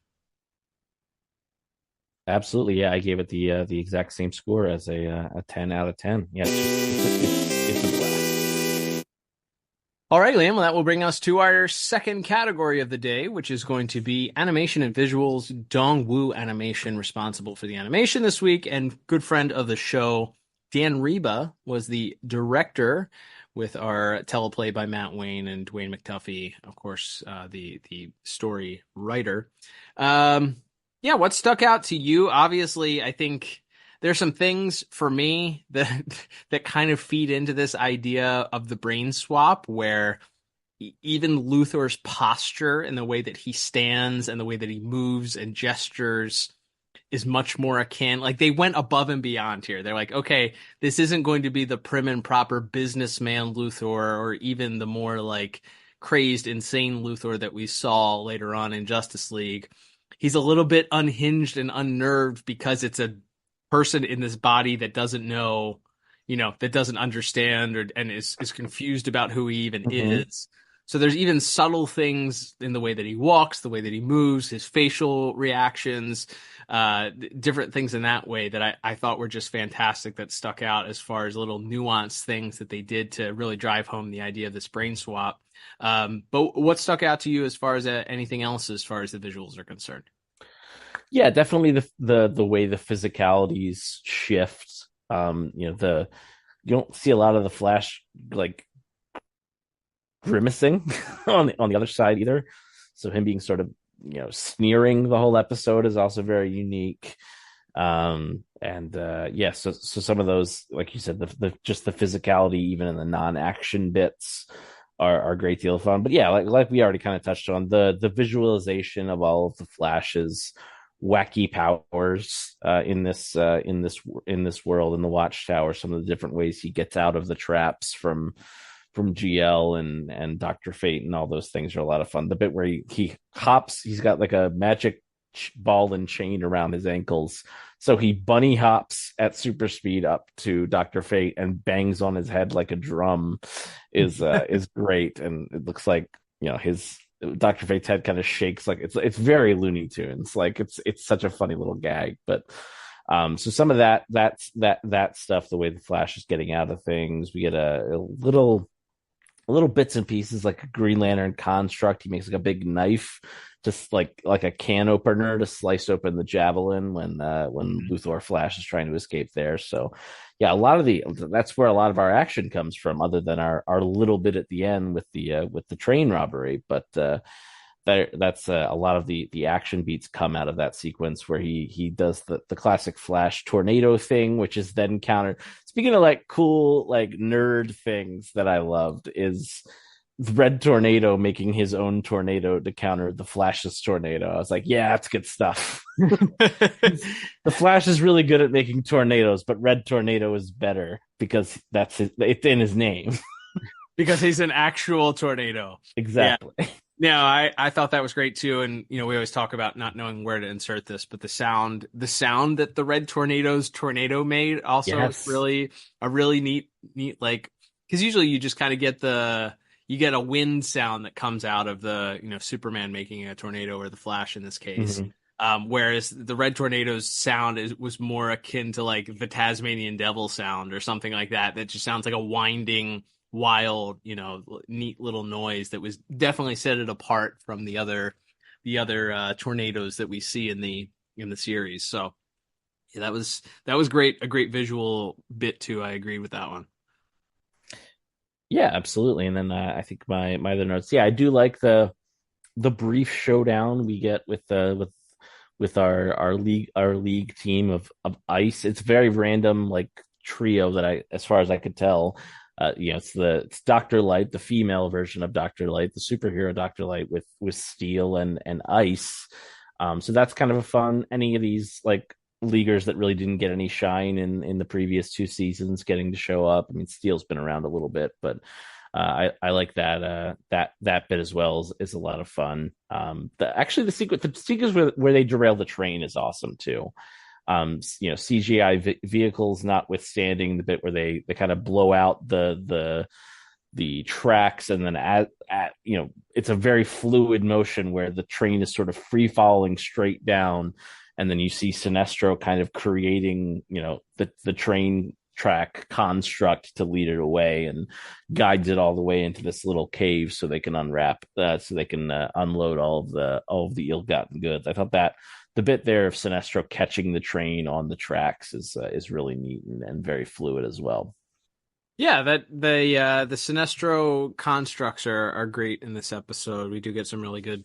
Absolutely, yeah. I gave it the exact same score as a 10 out of 10. Yeah, it's a blast. All right, Liam, well, that will bring us to our second category of the day, which is going to be animation and visuals. Dongwoo Animation, responsible for the animation this week, and good friend of the show, Dan Reba, was the director, with our teleplay by Matt Wayne and Dwayne McDuffie, of course, the story writer. What stuck out to you? Obviously, I think there's some things for me that kind of feed into this idea of the brain swap, where even Luthor's posture and the way that he stands and the way that he moves and gestures is much more akin. Like they went above and beyond here. They're like, okay, this isn't going to be the prim and proper businessman Luthor, or even the more like crazed, insane Luthor that we saw later on in Justice League. He's a little bit unhinged and unnerved because it's a person in this body that doesn't know, that doesn't understand and is confused about who he even is. So there's even subtle things in the way that he walks, the way that he moves, his facial reactions, different things in that way that I thought were just fantastic, that stuck out as far as little nuanced things that they did to really drive home the idea of this brain swap. But what stuck out to you as far as anything else as far as the visuals are concerned? Yeah, definitely the way the physicalities shift. You don't see a lot of the Flash like grimacing on the other side either. So him being sort of sneering the whole episode is also very unique. So some of those, like you said, the just the physicality even in the non-action bits are a great deal of fun. But yeah, like we already kind of touched on, the visualization of all of the Flash's wacky powers in this world, in the Watchtower, some of the different ways he gets out of the traps from GL and Dr. Fate and all those things are a lot of fun. The bit where he hops, he's got like a magic ball and chain around his ankles, so he bunny hops at super speed up to Dr. Fate and bangs on his head like a drum is great. And it looks like his Dr. Fate's head kind of shakes, like it's very Looney Tunes. Like it's such a funny little gag. But so some of that stuff, the way the Flash is getting out of things, we get a little bits and pieces, like a Green Lantern construct. He makes like a big knife just like a can opener to slice open the javelin when Luthor Flash is trying to escape there. So yeah, that's where a lot of our action comes from, other than our little bit at the end with the train robbery. But that's a lot of the action beats come out of that sequence where he does the classic Flash tornado thing, which is then countered. Speaking of like cool like nerd things that I loved is the Red Tornado making his own tornado to counter the Flash's tornado. I was like, yeah, that's good stuff. The Flash is really good at making tornadoes, but Red Tornado is better because it's in his name. Because he's an actual tornado. Exactly. Yeah. No, I thought that was great too. And, we always talk about not knowing where to insert this, but the sound that the Red Tornado's tornado made also is really a really neat, like, because usually you just kind of get you get a wind sound that comes out of the, Superman making a tornado, or the Flash in this case. Mm-hmm. Whereas the Red Tornado's sound was more akin to like the Tasmanian Devil sound or something like that. That just sounds like a winding, wild, neat little noise that was definitely set it apart from the other tornadoes that we see in the series. So yeah, that was great. A great visual bit too. I agree with that one. Yeah, absolutely. And then I think my other notes. Yeah, I do like the brief showdown we get with our league team of Ice. It's very random, like trio that as far as I could tell, it's Dr. Light, the female version of Dr. Light, the superhero Dr. Light with Steel and Ice. So that's kind of a fun. Any of these like leaguers that really didn't get any shine in the previous two seasons getting to show up. I mean, Steel's been around a little bit, but I like that bit as well is a lot of fun. The sequence where they derail the train is awesome too. CGI vehicles notwithstanding, the bit where they kind of blow out the tracks, and then it's a very fluid motion where the train is sort of free falling straight down, and then you see Sinestro kind of creating the train track construct to lead it away, and guides it all the way into this little cave so they can unwrap so they can unload all of the ill-gotten goods. I thought that the bit there of Sinestro catching the train on the tracks is really neat and very fluid as well. Yeah, that the Sinestro constructs are great in this episode. We do get some really good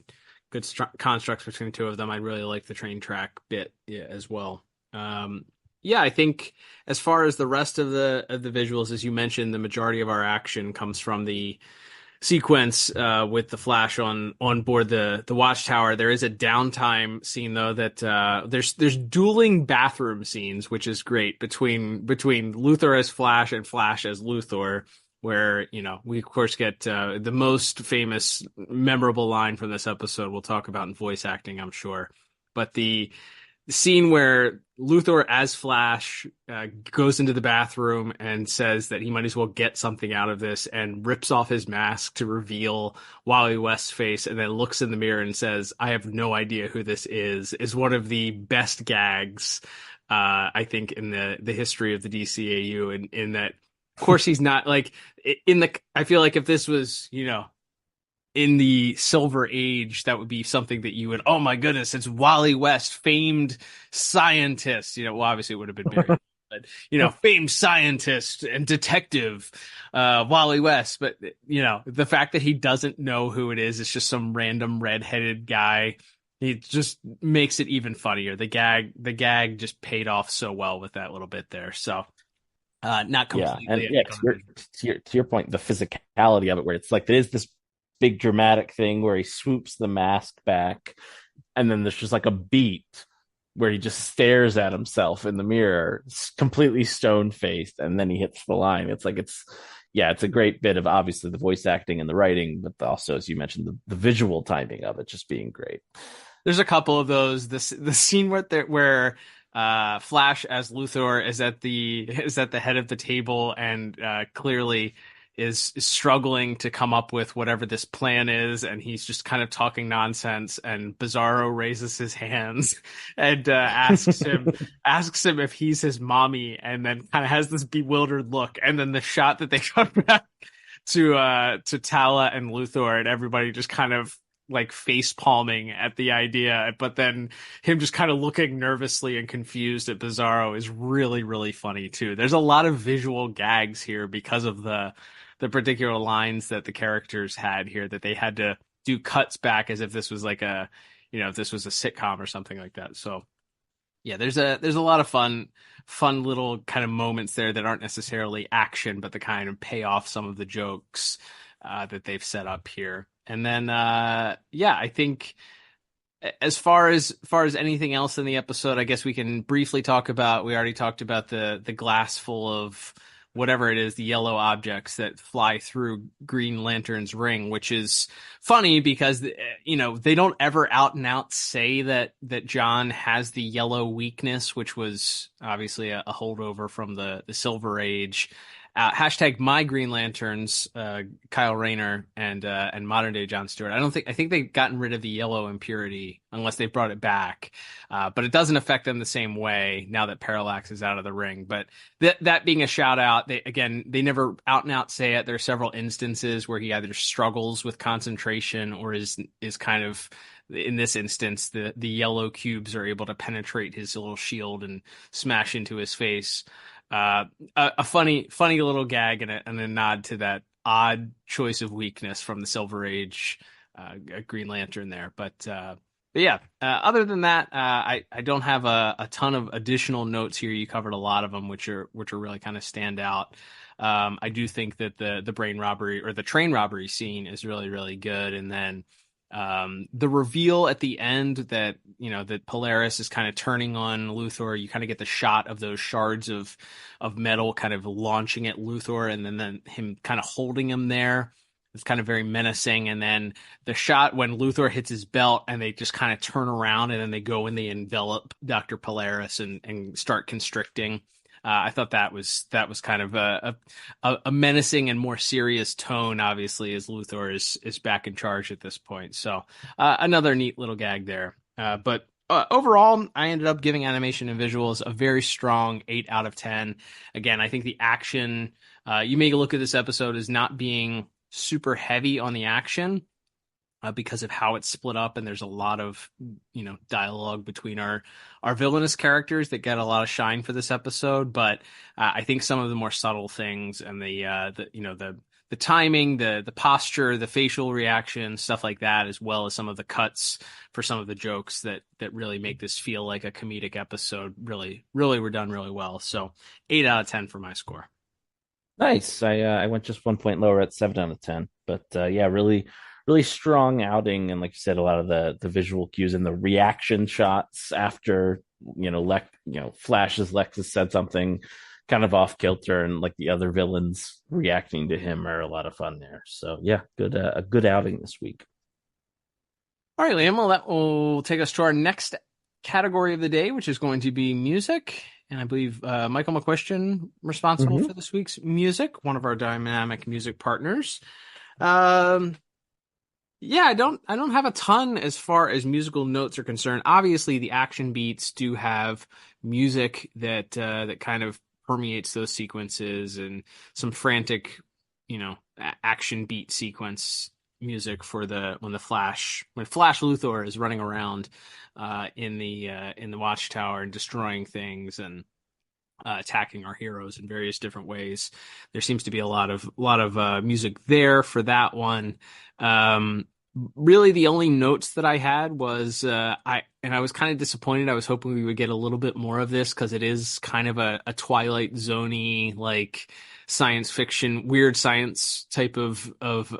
constructs between the two of them. I really like the train track bit as well. I think as far as the rest of the visuals, as you mentioned, the majority of our action comes from the sequence with the Flash on board the watchtower. There is a downtime scene though that there's dueling bathroom scenes, which is great between Luthor as Flash and Flash as Luthor, where we of course get the most famous memorable line from this episode we'll talk about in voice acting, I'm sure, but the scene where Luthor as Flash goes into the bathroom and says that he might as well get something out of this, and rips off his mask to reveal Wally West's face, and then looks in the mirror and says, "I have no idea who this is one of the best gags I think in the history of the DCAU, in that of course he's not like I feel like if this was in the Silver Age, that would be something that you would, oh my goodness, it's Wally West, famed scientist. Well, obviously it would have been very, but famed scientist and detective, Wally West. But the fact that he doesn't know who it is, it's just some random redheaded guy. It just makes it even funnier. The gag just paid off so well with that little bit there. So, not completely. Yeah, and to your point, the physicality of it, where it's like there is this big dramatic thing where he swoops the mask back, and then there's just like a beat where he just stares at himself in the mirror, completely stone-faced, and then he hits the line. It's a great bit of obviously the voice acting and the writing, but also, as you mentioned, the visual timing of it just being great. There's a couple of those. The scene where Flash as Luthor is at the head of the table and clearly is struggling to come up with whatever this plan is, and he's just kind of talking nonsense, and Bizarro raises his hands and asks him if he's his mommy, and then kind of has this bewildered look, and then the shot that they cut back to Tala and Luthor, and everybody just kind of like face palming at the idea, but then him just kind of looking nervously and confused at Bizarro is really, really funny too. There's a lot of visual gags here because of the particular lines that the characters had here, that they had to do cuts back as if this was like if this was a sitcom or something like that. So yeah, there's a lot of fun little kind of moments there that aren't necessarily action, but the kind of pay off some of the jokes that they've set up here. And then I think as far as anything else in the episode, I guess we can briefly talk about. We already talked about the glass full of whatever it is, the yellow objects that fly through Green Lantern's ring, which is funny because, they don't ever out and out say that John has the yellow weakness, which was obviously a holdover from the Silver Age. Hashtag my Green Lanterns, Kyle Rayner and modern day John Stewart. I think they've gotten rid of the yellow impurity unless they brought it back. But it doesn't affect them the same way now that Parallax is out of the ring. But that being a shout out, they never out and out say it. There are several instances where he either struggles with concentration or is kind of, in this instance, the yellow cubes are able to penetrate his little shield and smash into his face. A funny little gag and a nod to that odd choice of weakness from the Silver Age Green Lantern there. But yeah, other than that, I don't have a ton of additional notes here. You covered a lot of them, which are really kind of stand out. I do think that the brain robbery or the train robbery scene is really, really good. And then the reveal at the end that that Polaris is kind of turning on Luthor, you kind of get the shot of those shards of metal kind of launching at Luthor, and then him kind of holding him there. It's kind of very menacing. And then the shot when Luthor hits his belt and they just kind of turn around and then they go and they envelop Dr. Polaris and start constricting. I thought that was kind of a menacing and more serious tone, obviously, as Luthor is back in charge at this point. So another neat little gag there. But overall, I ended up giving animation and visuals a very strong 8 out of 10. Again, I think the action, you may look at this episode as not being super heavy on the action, because of how it's split up, and there's a lot of dialogue between our villainous characters that get a lot of shine for this episode. But I think some of the more subtle things and the timing, the posture, the facial reaction, stuff like that, as well as some of the cuts for some of the jokes that really make this feel like a comedic episode, really were done really well. So 8 out of 10 for my score. Nice. I went just 1 point lower at 7 out of 10, but yeah, really strong outing. And like you said, a lot of the visual cues and the reaction shots after, Flash's Lexus said something kind of off kilter, and like the other villains reacting to him are a lot of fun there. So yeah, a good outing this week. All right, Liam, well, that will take us to our next category of the day, which is going to be music. And I believe Michael McQuestion responsible for this week's music, one of our dynamic music partners. Yeah, I don't have a ton as far as musical notes are concerned. Obviously, the action beats do have music that kind of permeates those sequences, and some frantic, action beat sequence music for when Flash Luthor is running around in the Watchtower and destroying things and attacking our heroes in various different ways. There seems to be a lot of music there for that one. Really, the only notes that I had was I was kind of disappointed. I was hoping we would get a little bit more of this, because it is kind of a Twilight Zone-y, like science fiction, weird science type of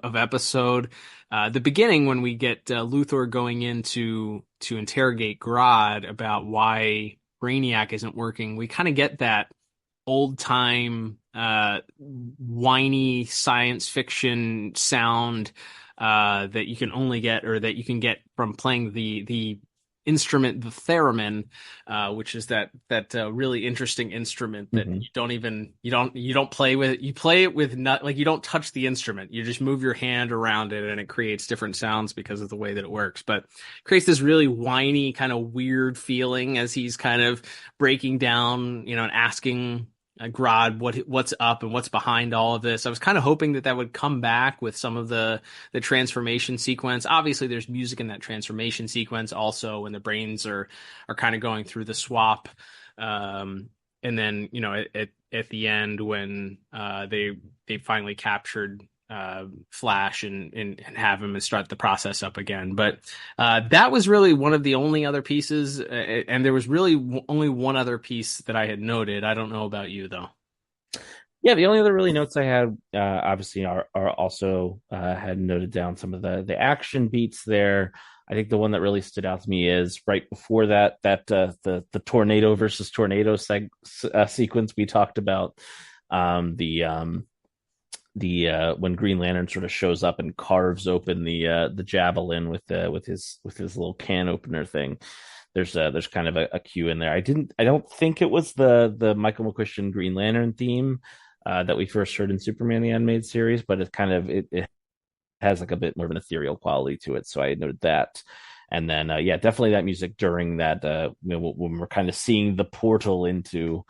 episode. The beginning, when we get Luthor going in to interrogate Grodd about why Brainiac isn't working, we kind of get that old time whiny science fiction sound that you can only get, or that you can get from playing the instrument, the theremin, which is that really interesting instrument that you don't play with. You play it with you don't touch the instrument. You just move your hand around it and it creates different sounds because of the way that it works. But it creates this really whiny kind of weird feeling as he's kind of breaking down, and asking Grodd, what's up and what's behind all of this. I was kind of hoping that would come back with some of the transformation sequence. Obviously, there's music in that transformation sequence also when the brains are kind of going through the swap. And then, at the end when they finally captured Flash and have him and start the process up again. But that was really one of the only other pieces, and there was really only one other piece that I had noted. I don't know about you though. Yeah, the only other really notes I had, obviously, are also had noted down some of the action beats there. I think the one that really stood out to me is right before that the tornado versus tornado sequence we talked about. When Green Lantern sort of shows up and carves open the javelin with his little can opener thing. There's kind of a cue in there. I don't think it was the Michael McCuistion Green Lantern theme that we first heard in Superman the Animated Series, but it has like a bit more of an ethereal quality to it. So I noted that. And then, definitely that music during that, when we're kind of seeing the portal into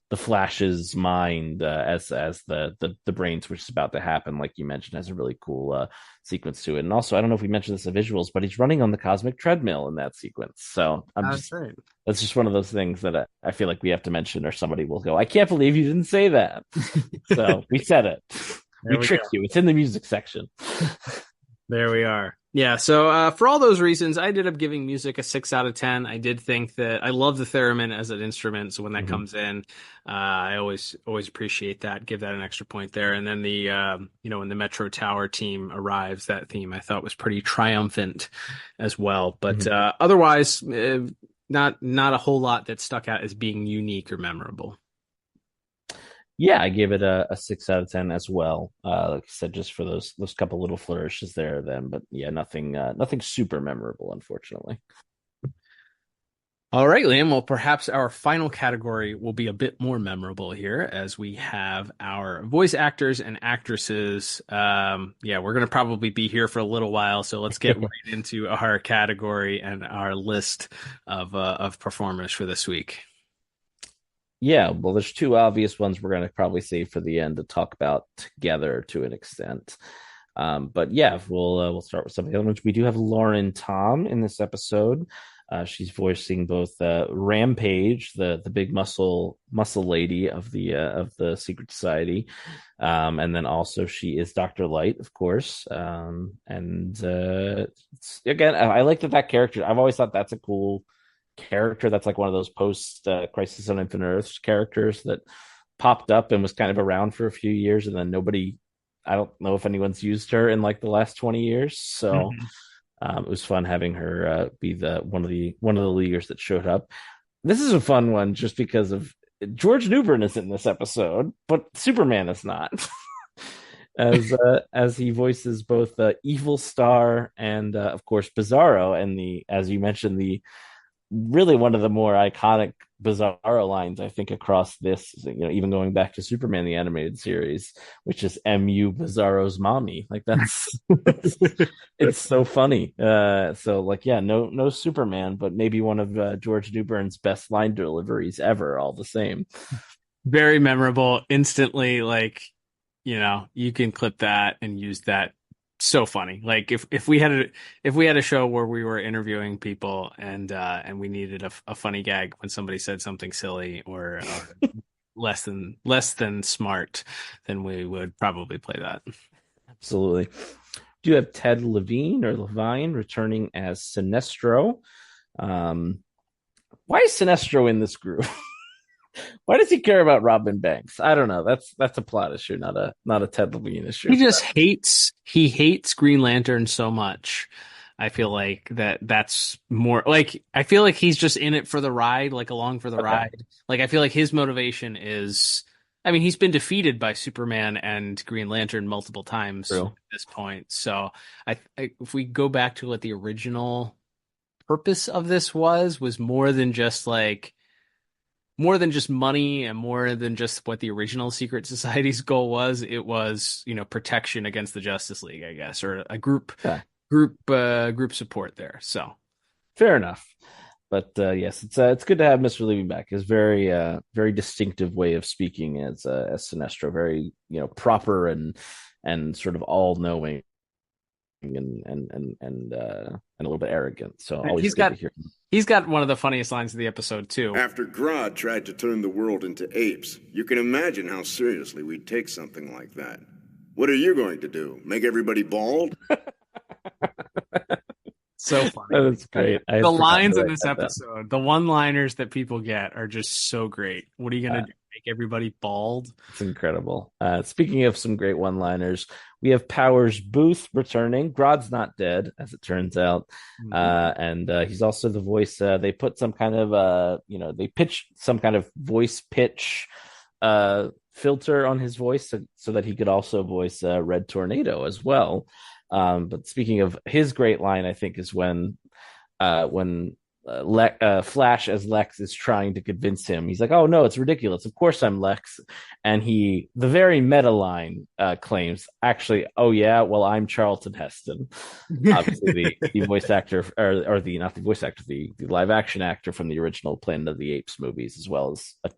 the Flash's mind as the brain switch is about to happen, like you mentioned, has a really cool sequence to it. And also, I don't know if we mentioned this in visuals, but he's running on the cosmic treadmill in that sequence. So that's just one of those things that I feel like we have to mention, or somebody will go, "I can't believe you didn't say that." So we said it. We tricked you. It's in the music section. There we are. Yeah, so for all those reasons, I ended up giving music a 6 out of 10. I did think that I love the theremin as an instrument, so when that comes in, I always appreciate that. Give that an extra point there. And then the when the Metro Tower team arrives, that theme I thought was pretty triumphant as well. But otherwise, not a whole lot that stuck out as being unique or memorable. Yeah, I gave it a 6 out of 10 as well. Like I said, just for those couple little flourishes there then, but yeah, nothing super memorable, unfortunately. All right, Liam. Well, perhaps our final category will be a bit more memorable here, as we have our voice actors and actresses. We're going to probably be here for a little while, so let's get right into our category and our list of performers for this week. Yeah, well, there's two obvious ones we're going to probably save for the end to talk about together to an extent. But yeah, we'll start with some of the other ones. We do have Lauren Tom in this episode. She's voicing both Rampage, the big muscle lady of the Secret Society, and then also she is Dr. Light, of course. Again, I like that character. I've always thought that's a cool character. That's like one of those post Crisis on Infinite Earths characters that popped up and was kind of around for a few years, and then I don't know if anyone's used her in like the last 20 years. So it was fun having her be one of the leaguers that showed up. This is a fun one just because of George Newbern is in this episode, but Superman is not. as he voices both Evil Star and of course Bizarro, and as you mentioned, the really one of the more iconic Bizarro lines, I think, across this, even going back to Superman the Animated Series, which is "MU Bizarro's mommy." Like that's it's so funny. No Superman, but maybe one of George Newbern's best line deliveries ever. All the same, very memorable. Instantly, you can clip that and use that. So funny. Like if we had a show where we were interviewing people and we needed a funny gag when somebody said something silly or less than smart, then we would probably play that. Absolutely. Do you have Ted Levine returning as Sinestro? Why is Sinestro in this group? Why does he care about Robin Banks? I don't know. That's a plot issue, not a Ted Levine issue. He just hates Green Lantern so much. I feel like that's more like, I feel like he's just in it for the ride, like along for the ride. Like I feel like his motivation is, I mean, he's been defeated by Superman and Green Lantern multiple times at this point. So if we go back to what the original purpose of this was more than just money and more than just what the original Secret Society's goal was. It was, protection against the Justice League, I guess, or a group support there. So fair enough. Yes, it's good to have Mr. Levy back. His very distinctive way of speaking as Sinestro, very proper and sort of all knowing and a little bit arrogant. So always good to hear him. He's got one of the funniest lines of the episode too. After Grodd tried to turn the world into apes, you can imagine how seriously we'd take something like that. What are you going to do? Make everybody bald? So funny. That's great. The lines in this episode, the one-liners that people get are just so great. What are you going to do? Make everybody bald? It's incredible. Speaking of some great one-liners, we have Powers Booth returning. Grodd's not dead, as it turns out. And he's also the voice. They put some kind of, they pitched some kind of voice pitch filter on his voice so that he could also voice Red Tornado as well. But speaking of his great line, I think is when Flash as Lex is trying to convince him. He's like, "Oh no, it's ridiculous. Of course I'm Lex." And the very meta line claims, actually, "Oh yeah, well I'm Charlton Heston." Obviously, the voice actor, or the not the voice actor, the live action actor from the original Planet of the Apes movies, as well as a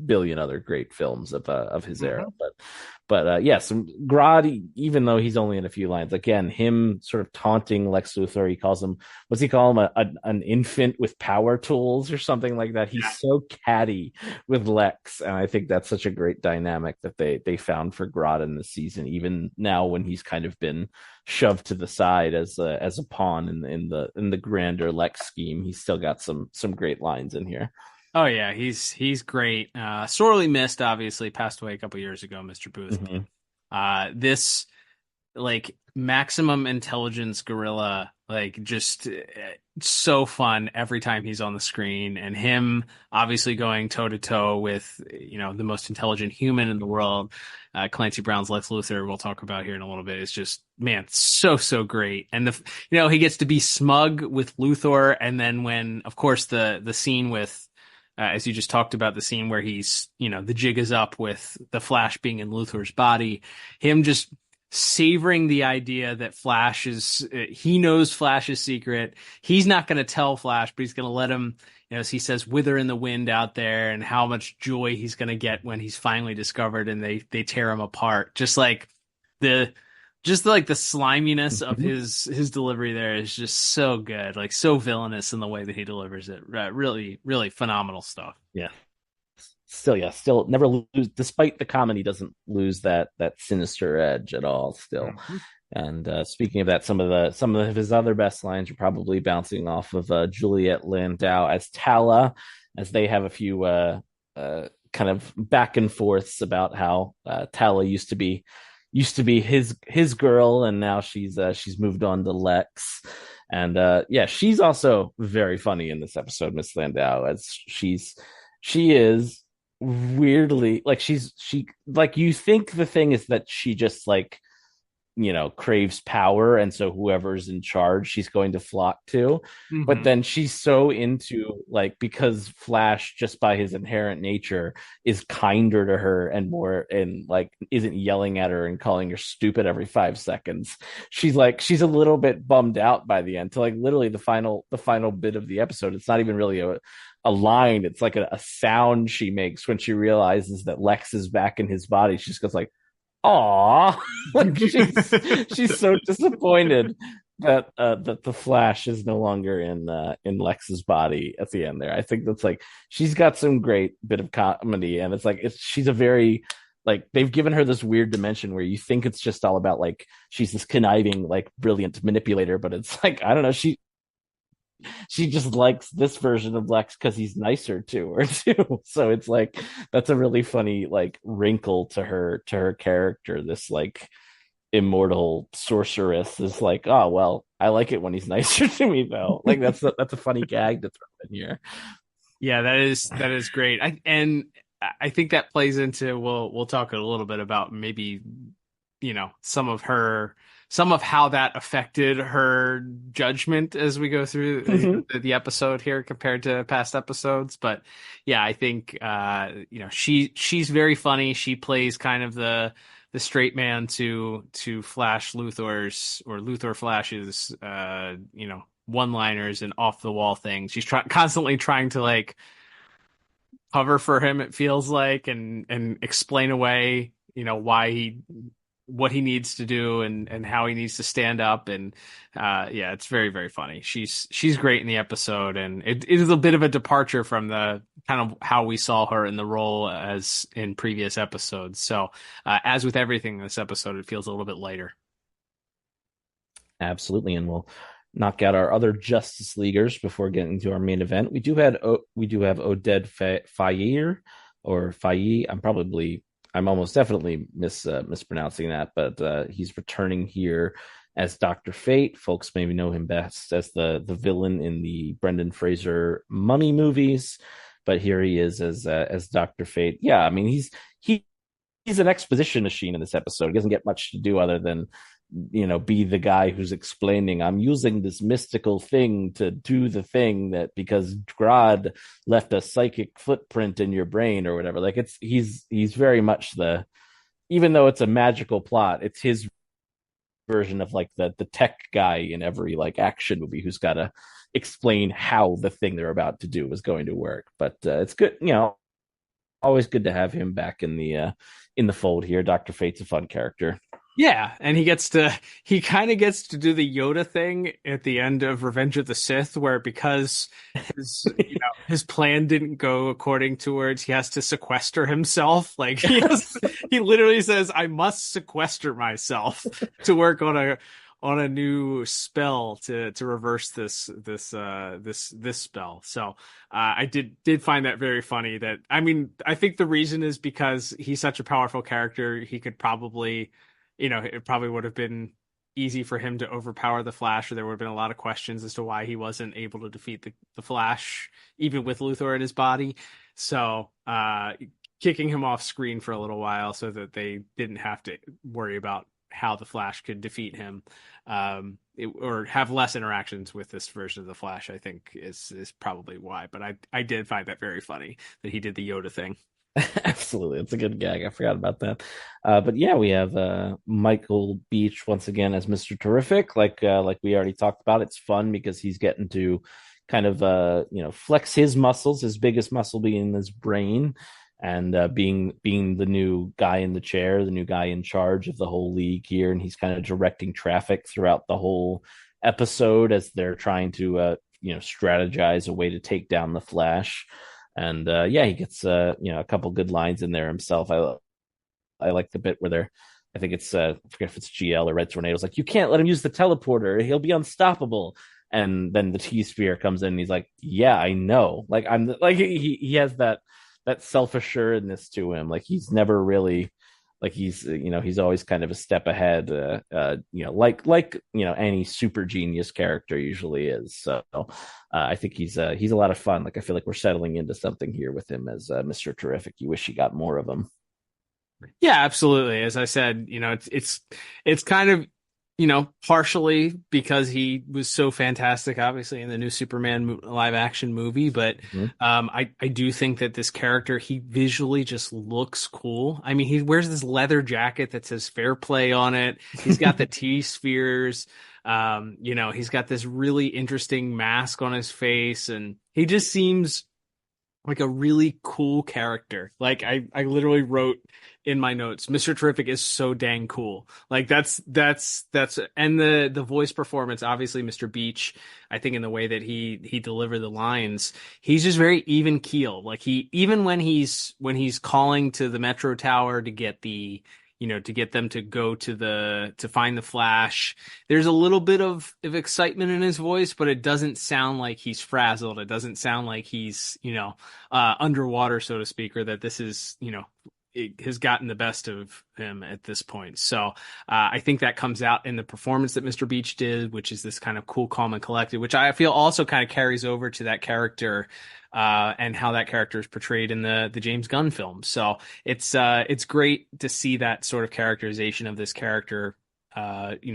billion other great films of his era. But yes, Grodd, even though he's only in a few lines, again, him sort of taunting Lex Luthor. He calls him, what's he call him, an infant with power tools or something like that. He's so catty with Lex, and I think that's such a great dynamic that they found for Grodd in this season. Even now, when he's kind of been shoved to the side as a pawn in the grander Lex scheme, he's still got some great lines in here. Oh yeah, he's great. Sorely missed, obviously, passed away a couple years ago, Mr. Booth. This like maximum intelligence gorilla, like just so fun every time he's on the screen, and him obviously going toe to toe with the most intelligent human in the world, Clancy Brown's Lex Luthor. We'll talk about here in a little bit. It's just, man, so great, and he gets to be smug with Luthor, and then when, of course, the scene with. As you just talked about, the scene where he's, the jig is up with the Flash being in Luthor's body, him just savoring the idea that Flash he knows Flash's secret. He's not going to tell Flash, but he's going to let him, as he says, wither in the wind out there, and how much joy he's going to get when he's finally discovered and they tear him apart. Just like the sliminess of his delivery there is just so good, like so villainous in the way that he delivers it. Really, really phenomenal stuff. Yeah. Still never lose, despite the comedy, doesn't lose that sinister edge at all. Still. And speaking of that, some of his other best lines are probably bouncing off of Juliet Landau as Tala, as they have a few kind of back and forths about how Tala used to be his girl, and now she's moved on to Lex. And she's also very funny in this episode, Miss Landau, as she is weirdly like she like, you think the thing is that she just like craves power, and so whoever's in charge she's going to flock to. But then she's so into, like, because Flash, just by his inherent nature, is kinder to her and more, and like isn't yelling at her and calling her stupid every 5 seconds. She's a little bit bummed out by the end, to like literally the final bit of the episode. It's not even really a line, it's like a sound she makes when she realizes that Lex is back in his body. She just goes like, "Aw," like she's so disappointed that the Flash is no longer in Lex's body at the end there. I think that's like, she's got some great bit of comedy, and she's a very, like, they've given her this weird dimension where you think it's just all about like she's this conniving, like, brilliant manipulator, but it's like, I don't know, she just likes this version of Lex because he's nicer to her too. So it's like, that's a really funny like wrinkle to her character. This like immortal sorceress is like, "Oh well, I like it when he's nicer to me though." Like that's a funny gag to throw in here. Yeah, that is great. I think that plays into, we'll talk a little bit about maybe some of how that affected her judgment as we go through the episode here compared to past episodes. But yeah, I think she's very funny. She plays kind of the straight man to Flash Luthor's, or Luthor Flash's one-liners and off-the-wall things. She's constantly trying to like cover for him, it feels like, and explain away, what he needs to do and how he needs to stand up. And yeah, it's very, very funny. She's great in the episode, and it is a bit of a departure from the kind of how we saw her in the role as in previous episodes. So as with everything in this episode, it feels a little bit lighter. Absolutely, and we'll knock out our other Justice Leaguers before getting to our main event. We do have Oded Faye or Faye. I'm almost definitely mispronouncing that, but he's returning here as Dr. Fate. Folks maybe know him best as the villain in the Brendan Fraser Mummy movies, but here he is as Dr. Fate. Yeah, I mean he's an exposition machine in this episode. He doesn't get much to do other than be the guy who's explaining, I'm using this mystical thing to do the thing that because Grodd left a psychic footprint in your brain or whatever. Like he's very much even though it's a magical plot, it's his version of like the tech guy in every like action movie who's got to explain how the thing they're about to do is going to work. But it's good, always good to have him back in the fold here. Dr. Fate's a fun character. Yeah, and he kind of gets to do the Yoda thing at the end of Revenge of the Sith, where because his plan didn't go according to words, he has to sequester himself. Like he literally says, "I must sequester myself to work on a new spell to reverse this spell." So I did find that very funny. That I think the reason is because he's such a powerful character. He could probably. It probably would have been easy for him to overpower the Flash, or there would have been a lot of questions as to why he wasn't able to defeat the Flash, even with Luthor in his body. So, kicking him off screen for a little while so that they didn't have to worry about how the Flash could defeat him, or have less interactions with this version of the Flash, I think is probably why. But I did find that very funny that he did the Yoda thing. Absolutely, it's a good gag. I forgot about that. But yeah, we have Michael Beach once again as Mr. Terrific. Like we already talked about, it's fun because he's getting to kind of flex his muscles, his biggest muscle being his brain, and being the new guy in the chair, the new guy in charge of the whole league here, and he's kind of directing traffic throughout the whole episode as they're trying to strategize a way to take down the Flash. And he gets a couple good lines in there himself. I like the bit where I think it's I forget if it's GL or Red Tornado's like, you can't let him use the teleporter, he'll be unstoppable. And then the T-Sphere comes in and he's like, yeah, I know. Like he has that self-assuredness to him. Like he's never really like he's always kind of a step ahead, like any super genius character usually is. So I think he's a lot of fun. Like I feel like we're settling into something here with him as Mr. Terrific. You wish you got more of him. Yeah, absolutely. As I said, it's kind of partially because he was so fantastic, obviously, in the new Superman live action movie. But I do think that this character, he visually just looks cool. I mean, he wears this leather jacket that says Fair Play on it. He's got the T-spheres. He's got this really interesting mask on his face, and he just seems like a really cool character. Like I literally wrote in my notes, Mr. Terrific is so dang cool. Like that's and the voice performance, obviously Mr. Beach, I think in the way that he delivered the lines, he's just very even keel. Like even when he's calling to the Metro Tower to get to get them to go to find the Flash, there's a little bit of excitement in his voice, but it doesn't sound like he's frazzled. It doesn't sound like he's, underwater, so to speak, or that this is, it has gotten the best of him at this point. So I think that comes out in the performance that Mr. Beach did, which is this kind of cool, calm, and collected, which I feel also kind of carries over to that character and how that character is portrayed in the James Gunn film. So it's great to see that sort of characterization of this character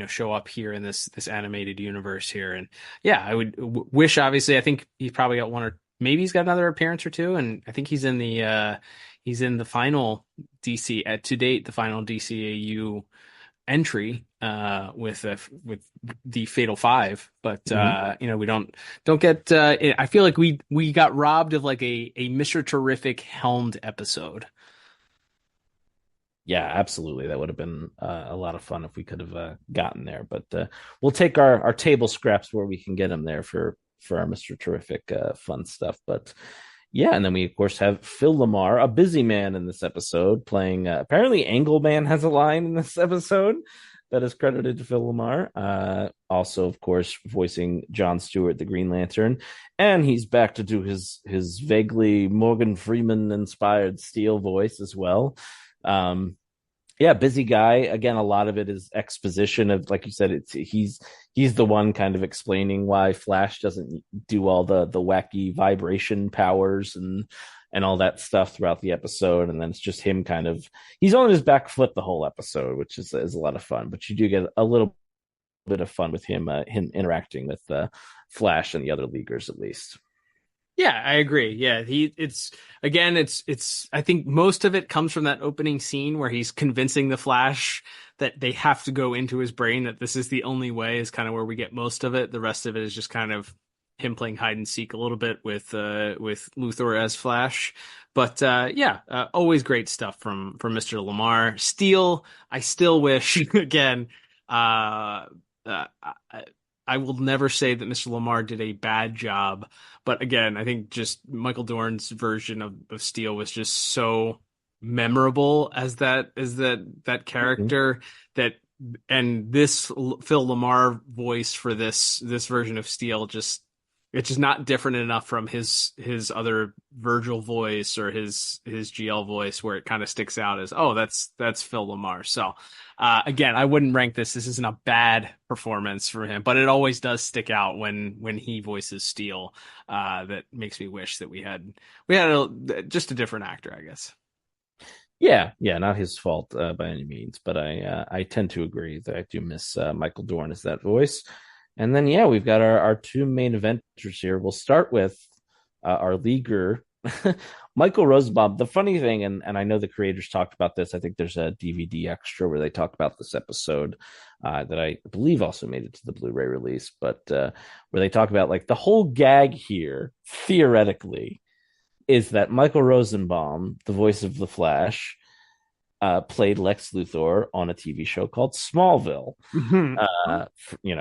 show up here in this animated universe here. And yeah, I would wish, obviously, I think he's probably got one, or maybe he's got another appearance or two, and I think he's in the final DC to date, the final DCAU entry with the Fatal Five, but Mm-hmm. we don't get. I feel like we got robbed of like a Mr. Terrific helmed episode. Yeah, absolutely. That would have been a lot of fun if we could have gotten there. But we'll take our table scraps where we can get them there for our Mr. Terrific fun stuff. But yeah, and then we of course have Phil Lamar, a busy man in this episode, playing. Apparently, Angleman has a line in this episode that is credited to Phil Lamar. Also, of course, voicing John Stewart, the Green Lantern, and he's back to do his vaguely Morgan Freeman inspired Steel voice as well. Yeah, busy guy. Again, a lot of it is exposition of, like you said, he's the one kind of explaining why Flash doesn't do all the wacky vibration powers and all that stuff throughout the episode. And then it's just him he's on his back foot the whole episode, which is a lot of fun. But you do get a little bit of fun with him interacting with Flash and the other Leaguers at least. Yeah, I agree. Yeah, it's I think most of it comes from that opening scene where he's convincing the Flash that they have to go into his brain, that this is the only way, is kind of where we get most of it. The rest of it is just kind of him playing hide and seek a little bit with Luthor as Flash. But always great stuff from Mr. Lamar. Steel, I still wish again, I will never say that Mr. Lamar did a bad job, but again, I think just Michael Dorn's version of Steel was just so memorable as that character and this Phil Lamar voice for this version of Steel, it's just not different enough from his other Virgil voice or his GL voice where it kind of sticks out as, oh, that's Phil Lamar. So again, I wouldn't rank this. This isn't a bad performance for him, but it always does stick out when he voices Steel. That makes me wish that we had just a different actor, I guess. Yeah, not his fault by any means, but I tend to agree that I do miss Michael Dorn as that voice. And then, we've got our two main eventers here. We'll start with our leaguer, Michael Rosenbaum. The funny thing, and I know the creators talked about this, I think there's a DVD extra where they talk about this episode that I believe also made it to the Blu-ray release, but where they talk about like the whole gag here, theoretically, is that Michael Rosenbaum, the voice of the Flash, played Lex Luthor on a TV show called Smallville,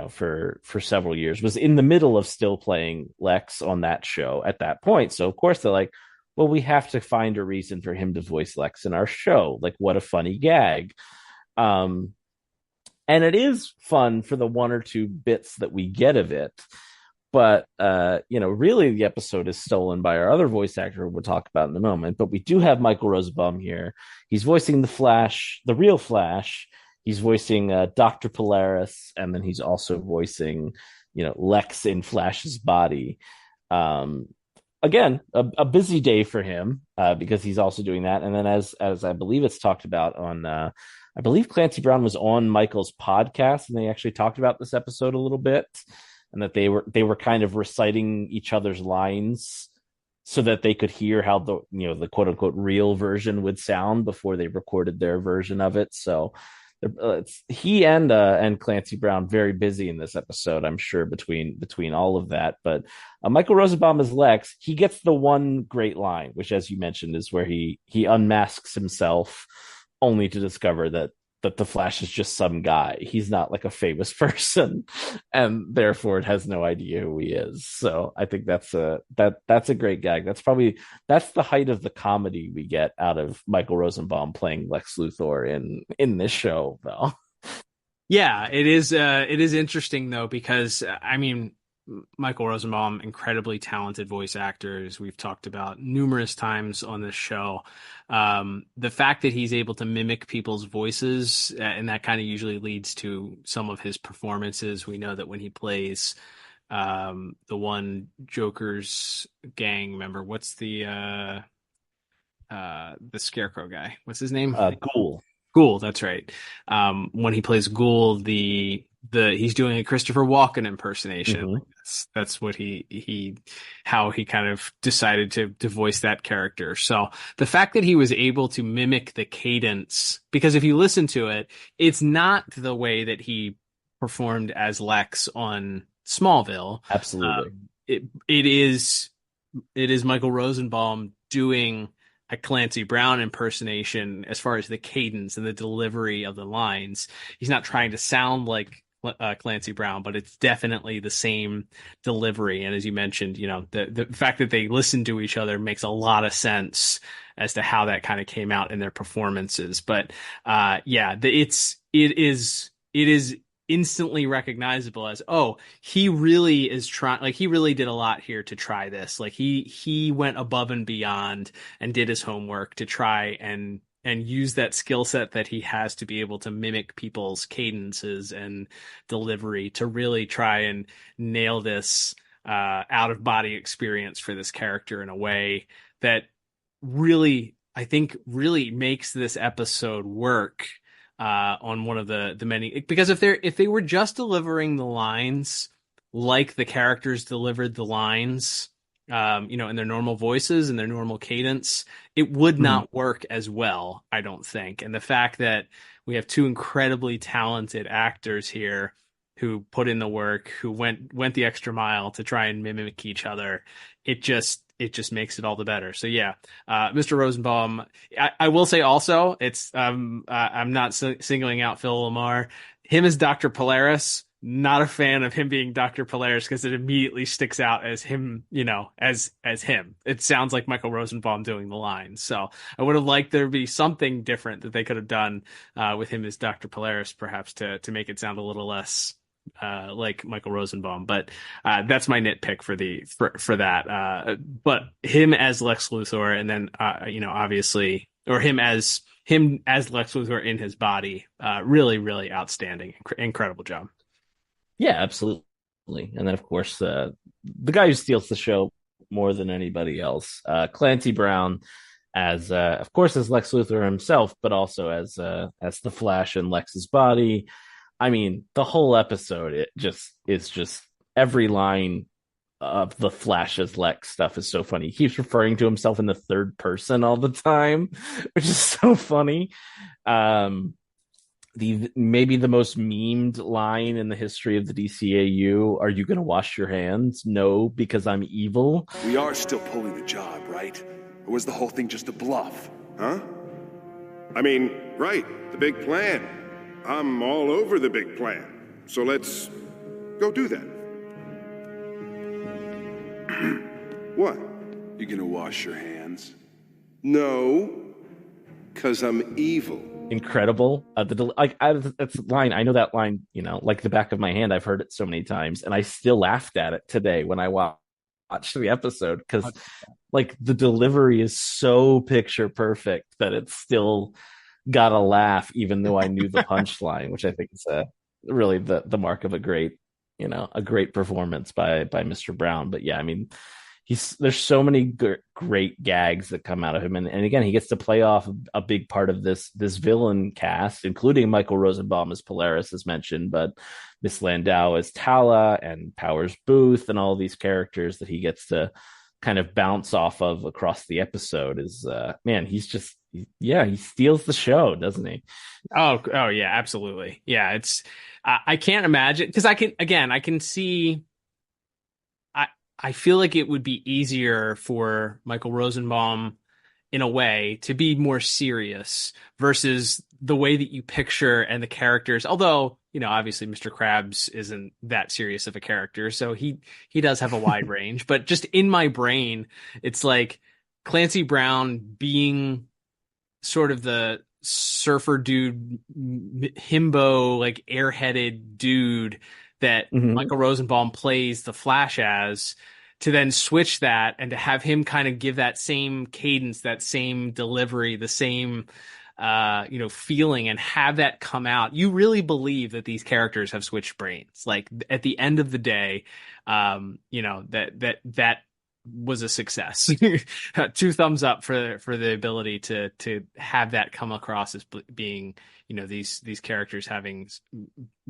for several years, was in the middle of still playing Lex on that show at that point. So of course they're like, well, we have to find a reason for him to voice Lex in our show. Like, what a funny gag. And it is fun for the one or two bits that we get of it. But, really the episode is stolen by our other voice actor we'll talk about in a moment. But we do have Michael Rosenbaum here. He's voicing the Flash, the real Flash. He's voicing Dr. Polaris. And then he's also voicing, Lex in Flash's body. Again, a busy day for him because he's also doing that. And then as I believe it's talked about on, I believe Clancy Brown was on Michael's podcast and they actually talked about this episode a little bit. And that they were kind of reciting each other's lines so that they could hear how the quote unquote real version would sound before they recorded their version of it. So he and Clancy Brown very busy in this episode, I'm sure, between all of that. But Michael Rosenbaum as Lex, he gets the one great line, which, as you mentioned, is where he unmasks himself only to discover that the Flash is just some guy. He's not like a famous person, and therefore it has no idea who he is. So I think that's a great gag. That's the height of the comedy we get out of Michael Rosenbaum playing Lex Luthor in this show, though. Yeah, it is interesting though, because I mean, Michael Rosenbaum, incredibly talented voice actor, as we've talked about numerous times on this show. The fact that he's able to mimic people's voices, and that kind of usually leads to some of his performances. We know that when he plays the one Joker's gang member, what's the Scarecrow guy? What's his name? Ghoul, that's right. When he plays Ghoul, he's doing a Christopher Walken impersonation. That's what how he kind of decided to voice that character. So the fact that he was able to mimic the cadence, because if you listen to it, it's not the way that he performed as Lex on Smallville. Absolutely. It is Michael Rosenbaum doing a Clancy Brown impersonation as far as the cadence and the delivery of the lines. He's not trying to sound like Clancy Brown, but it's definitely the same delivery. And as you mentioned, the fact that they listen to each other makes a lot of sense as to how that kind of came out in their performances. But it is instantly recognizable as, oh, he really is trying, like he really did a lot here to try this. Like he went above and beyond and did his homework to try and use that skill set that he has to be able to mimic people's cadences and delivery to really try and nail this out of body experience for this character in a way that really, I think, really makes this episode work on one of the many, because if they were just delivering the lines like the characters delivered the lines, in their normal voices and their normal cadence, it would not work as well, I don't think. And the fact that we have two incredibly talented actors here who put in the work, who went the extra mile to try and mimic each other, it just makes it all the better. So yeah, Mr. Rosenbaum, I will say also, it's I'm not singling out Phil Lamar. Him as Dr. Polaris, not a fan of him being Dr. Polaris because it immediately sticks out as him, as him. It sounds like Michael Rosenbaum doing the lines. So I would have liked there to be something different that they could have done with him as Dr. Polaris, perhaps to make it sound a little less like Michael Rosenbaum. But that's my nitpick for that. But him as Lex Luthor, and then obviously, or him as Lex Luthor in his body, really, really outstanding, incredible job. Yeah, absolutely. And then, of course, the guy who steals the show more than anybody else, Clancy Brown, as of course as Lex Luthor himself, but also as the Flash in Lex's body. I mean, the whole episode is just every line of the Flash as Lex stuff is so funny. He keeps referring to himself in the third person all the time, which is so funny. Maybe the most memed line in the history of the DCAU. Are you going to wash your hands? No, because I'm evil. We are still pulling the job, right? Or was the whole thing just a bluff? Huh? I mean, right, the big plan. I'm all over the big plan. So let's go do that. What? You gonna wash your hands? No, because I'm evil. Incredible. That's a line. I know that line, like the back of my hand. I've heard it so many times, and I still laughed at it today when I watched the episode because, like, the delivery is so picture perfect that it's still got a laugh, even though I knew the punchline, which I think is really the mark of a great performance by Mr. Brown. But yeah, I mean, there's so many great gags that come out of him, and again, he gets to play off a big part of this villain cast, including Michael Rosenbaum as Polaris, as mentioned, but Miss Landau as Tala, and Powers Booth, and all these characters that he gets to kind of bounce off of across the episode. Is man, he steals the show, doesn't he? Oh yeah, absolutely. Yeah, it's I can't imagine, because I can see. I feel like it would be easier for Michael Rosenbaum, in a way, to be more serious versus the way that you picture and the characters. Although, obviously Mr. Krabs isn't that serious of a character, so he does have a wide range. But just in my brain, it's like Clancy Brown being sort of the surfer dude, himbo, like airheaded dude that Michael Rosenbaum plays the Flash as, to then switch that and to have him kind of give that same cadence, that same delivery, the same feeling, and have that come out. You really believe that these characters have switched brains. Like, at the end of the day, that was a success. 2 thumbs up for the ability to have that come across as being, these characters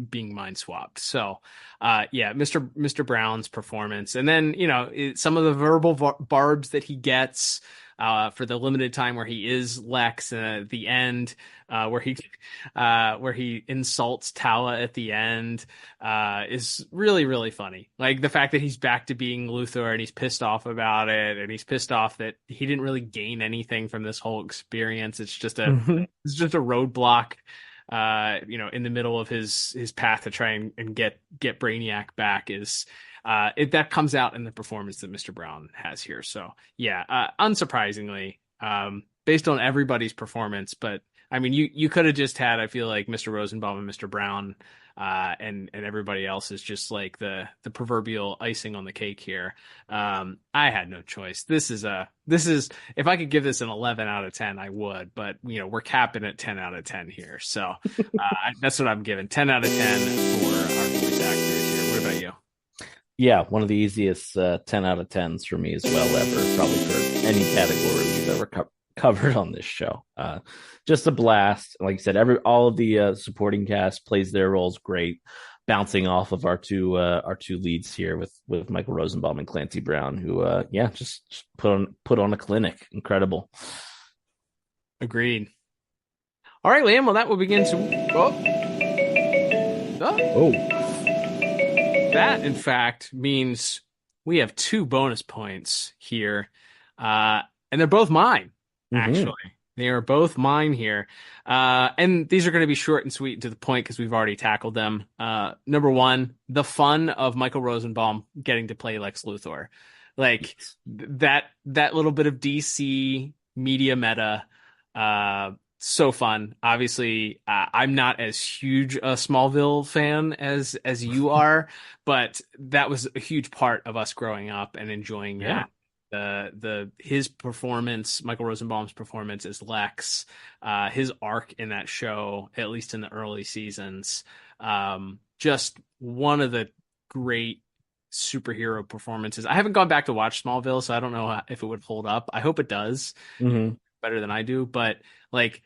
being mind swapped. So yeah, Mr. Brown's performance, and then some of the verbal barbs that he gets for the limited time where he is Lex, at the end, where he insults Tala at the end, is really, really funny. Like the fact that he's back to being Luthor and he's pissed off about it, and he's pissed off that he didn't really gain anything from this whole experience. It's just a roadblock, in the middle of his path to try and get Brainiac back. Is that comes out in the performance that Mr. Brown has here. So yeah, unsurprisingly, based on everybody's performance, but I mean, you could have just had, I feel like, Mr. Rosenbaum and Mr. Brown, and everybody else is just like the proverbial icing on the cake here. I had no choice. This is if I could give this an 11 out of 10, I would, but we're capping at 10 out of 10 here. So that's what I'm giving. 10 out of 10 for our voice actors here. What about you? Yeah, one of the easiest 10 out of 10s for me as well, ever, probably for any category we've ever covered on this show. Just a blast. Like I said, all of the supporting cast plays their roles great, bouncing off of our two leads here with Michael Rosenbaum and Clancy Brown, who just put on a clinic. Incredible. Agreed. All right, Liam. Well, that will begin to. That, in fact, means we have 2 bonus points here, and they're both mine. Actually, they are both mine here, and these are going to be short and sweet and to the point because we've already tackled them. Number 1, the fun of Michael Rosenbaum getting to play Lex Luthor, like that little bit of DC media meta. So fun. Obviously, I'm not as huge a Smallville fan as you are, but that was a huge part of us growing up and enjoying his performance, Michael Rosenbaum's performance as Lex, his arc in that show, at least in the early seasons, just one of the great superhero performances. I haven't gone back to watch Smallville, so I don't know if it would hold up. I hope it does better than I do, but like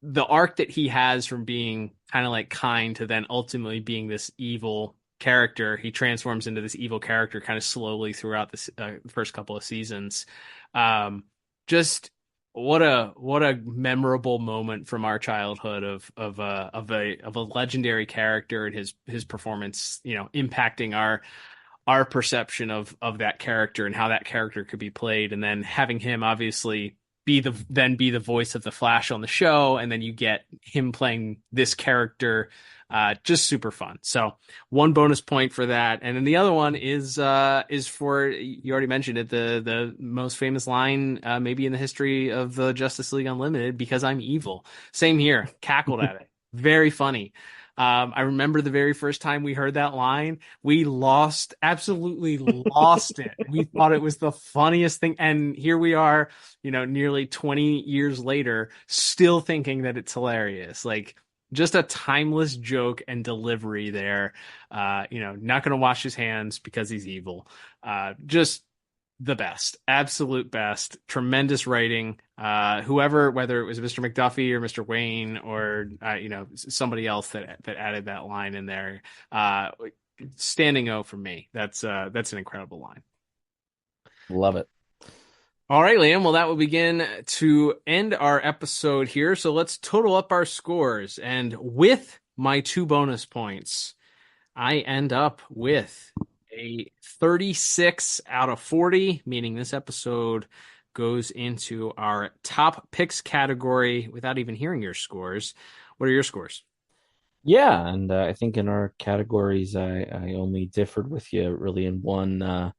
the arc that he has from being kind of like kind to then ultimately being this evil character, he transforms into this evil character kind of slowly throughout the first couple of seasons. Just what a memorable moment from our childhood of a legendary character, and his performance, impacting our perception of that character and how that character could be played, and then having him obviously be the voice of the Flash on the show, and then you get him playing this character. Just super fun. So 1 bonus point for that, and then the other one is for, you already mentioned it, the most famous line maybe in the history of the Justice League Unlimited, "Because I'm evil." Same here. Cackled at it. Very funny. I remember the very first time we heard that line, we absolutely lost it. We thought it was the funniest thing. And here we are, nearly 20 years later, still thinking that it's hilarious. Like, just a timeless joke and delivery there. Not going to wash his hands because he's evil. Just the best, absolute best, tremendous writing. Whoever, whether it was Mr. McDuffie or Mr. Wayne or somebody else that added that line in there, standing O for me. That's an incredible line. Love it. All right, Liam. Well, that will begin to end our episode here. So let's total up our scores, and with my 2 bonus points, I end up with a 36 out of 40, meaning this episode goes into our top picks category without even hearing your scores. What are your scores? Yeah, and I think in our categories, I only differed with you really in one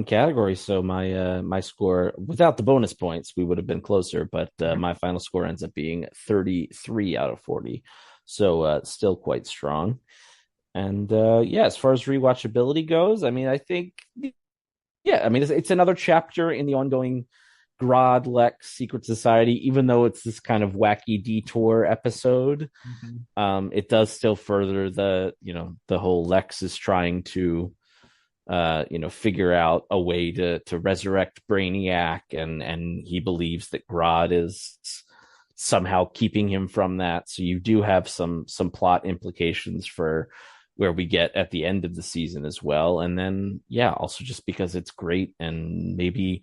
category. So my score without the bonus points, we would have been closer, but my final score ends up being 33 out of 40. So still quite strong. And as far as rewatchability goes, I mean, I think, it's another chapter in the ongoing Grodd Lex Secret Society, even though it's this kind of wacky detour episode. It does still further the whole Lex is trying to figure out a way to resurrect Brainiac, and he believes that Grodd is somehow keeping him from that. So you do have some plot implications for where we get at the end of the season as well. And then, yeah, also just because it's great, and maybe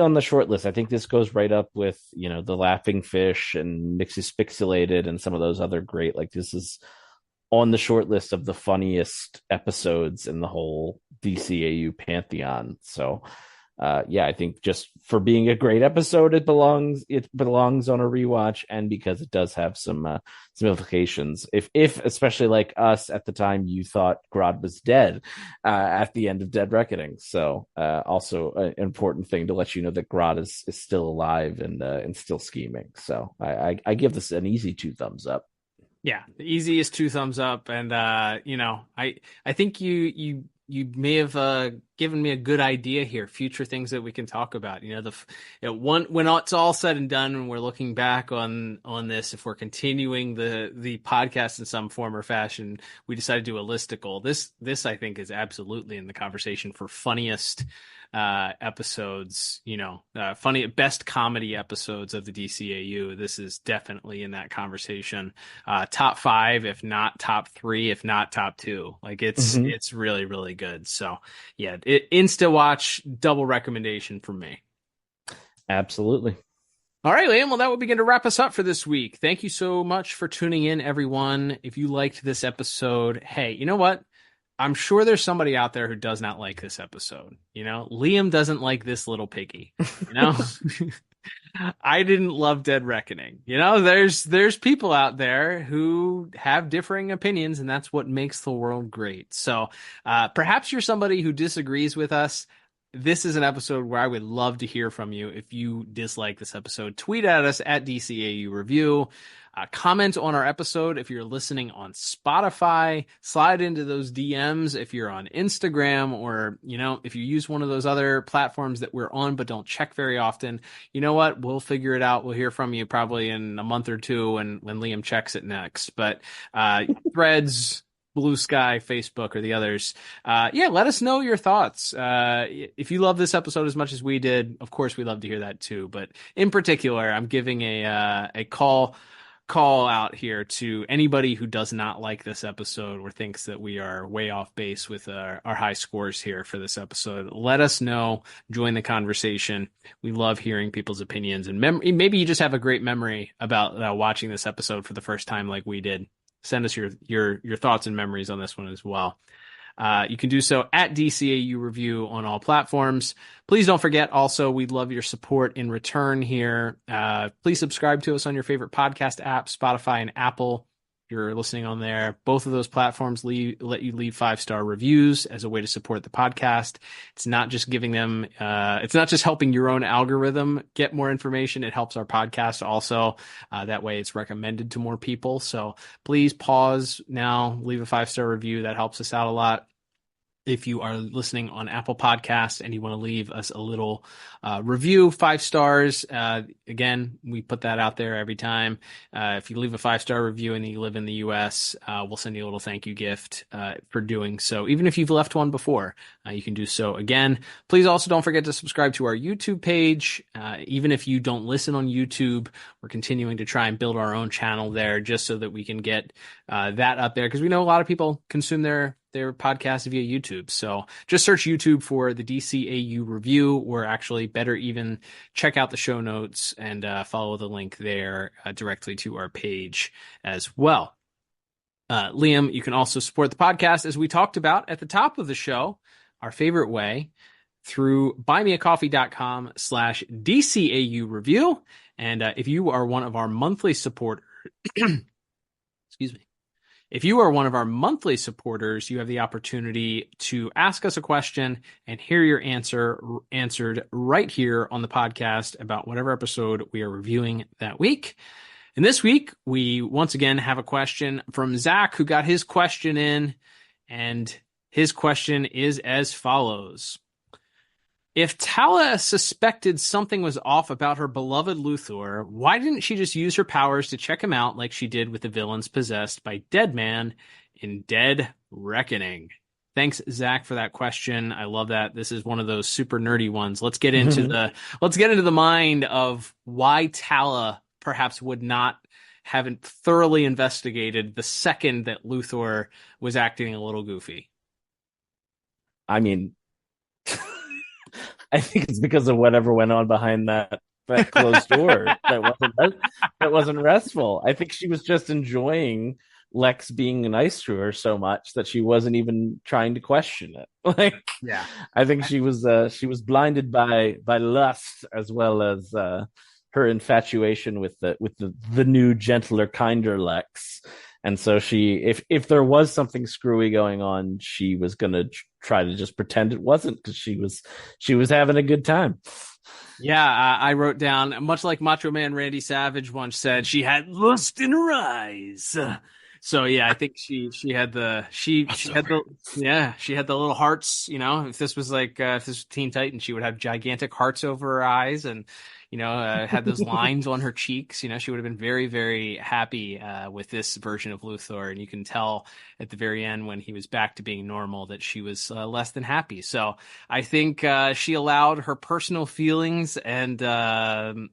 on the short list, I think this goes right up with, the Laughing Fish and Mixes Pixelated and some of those other great, like, this is on the short list of the funniest episodes in the whole DCAU pantheon. So, I think just for being a great episode, it belongs on a rewatch, and because it does have some implications. If especially like us at the time, you thought Grodd was dead at the end of Dead Reckoning. So, also an important thing to let you know that Grodd is still alive and still scheming. So I give this an easy 2 thumbs up. Yeah, the easiest 2 thumbs up. And, I think you may have given me a good idea here, future things that we can talk about. When it's all said and done, and we're looking back on this, if we're continuing the podcast in some form or fashion, we decide to do a listicle. This I think is absolutely in the conversation for funniest episodes, funny best comedy episodes of the DCAU. This is definitely in that conversation. Top 5, if not top 3, if not top 2. Like it's really, really good. So yeah, insta watch, double recommendation from me. Absolutely. All right, Liam. Well, that will begin to wrap us up for this week. Thank you so much for tuning in, everyone. If you liked this episode, hey, you know what? I'm sure there's somebody out there who does not like this episode. Liam doesn't like this little piggy. I didn't love Dead Reckoning. There's people out there who have differing opinions, and that's what makes the world great. So perhaps you're somebody who disagrees with us. This is an episode where I would love to hear from you. If you dislike this episode, tweet at us at DCAU Review. Comment on our episode if you're listening on Spotify. Slide into those DMs if you're on Instagram, or if you use one of those other platforms that we're on but don't check very often. You know what? We'll figure it out. We'll hear from you probably in a month or two when Liam checks it next. But Threads, Blue Sky, Facebook, or the others. Let us know your thoughts. If you love this episode as much as we did, of course, we love to hear that too. But in particular, I'm giving a call out here to anybody who does not like this episode or thinks that we are way off base with our high scores here for this episode. Let us know. Join the conversation. We love hearing people's opinions, and maybe you just have a great memory about watching this episode for the first time like we did. Send us your thoughts and memories on this one as well. You can do so at DCAU Review on all platforms. Please don't forget, also, we'd love your support in return here. Please subscribe to us on your favorite podcast app, Spotify and Apple. If you're listening on there, both of those platforms let you leave 5-star reviews as a way to support the podcast. It's not just giving them, it's not just helping your own algorithm get more information. It helps our podcast also. That way it's recommended to more people. So please pause now, leave a 5-star review. That helps us out a lot. If you are listening on Apple Podcasts and you want to leave us a little review, 5 stars, again, we put that out there every time. If you leave a 5-star review and you live in the U.S., we'll send you a little thank you gift for doing so. Even if you've left one before, you can do so again. Please also don't forget to subscribe to our YouTube page. Even if you don't listen on YouTube, we're continuing to try and build our own channel there just so that we can get that up there, because we know a lot of people consume their podcast via YouTube. So just search YouTube for the DCAU Review, or actually better even check out the show notes and follow the link there directly to our page as well. Liam, you can also support the podcast, as we talked about at the top of the show, our favorite way, through buymeacoffee.com/DCAU Review. And if you are one of our monthly supporters, excuse me. If you are one of our monthly supporters, you have the opportunity to ask us a question and hear your answer answered right here on the podcast about whatever episode we are reviewing that week. And this week, we once again have a question from Zach, who got his question in, and his question is as follows. If Tala suspected something was off about her beloved Luthor, why didn't she just use her powers to check him out like she did with the villains possessed by Deadman in Dead Reckoning? Thanks, Zach, for that question. I love that. This is one of those super nerdy ones. Let's get into the mind of why Tala perhaps would not haven't thoroughly investigated the second that Luthor was acting a little goofy. I mean, I think it's because of whatever went on behind that closed door that wasn't restful. I think she was just enjoying Lex being nice to her so much that she wasn't even trying to question it. Yeah, I think she was blinded by lust as well as her infatuation with the new, gentler, kinder Lex. And so if there was something screwy going on, she was gonna try to just pretend it wasn't, because she was having a good time. Yeah, I wrote down, much like Macho Man Randy Savage once said, she had lust in her eyes. So yeah, I think she had the little hearts. If this was Teen Titans, she would have gigantic hearts over her eyes, and had those lines on her cheeks. She would have been very, very happy with this version of Luthor, and you can tell at the very end when he was back to being normal that she was less than happy. So I think she allowed her personal feelings and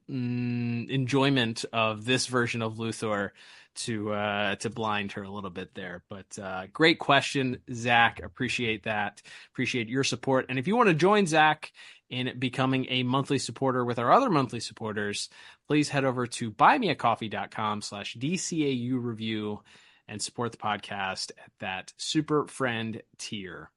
enjoyment of this version of Luthor to blind her a little bit there. But great question, Zach. Appreciate that. Appreciate your support. And if you want to join Zach in becoming a monthly supporter with our other monthly supporters, please head over to buymeacoffee.com/DCAU review and support the podcast at that super friend tier.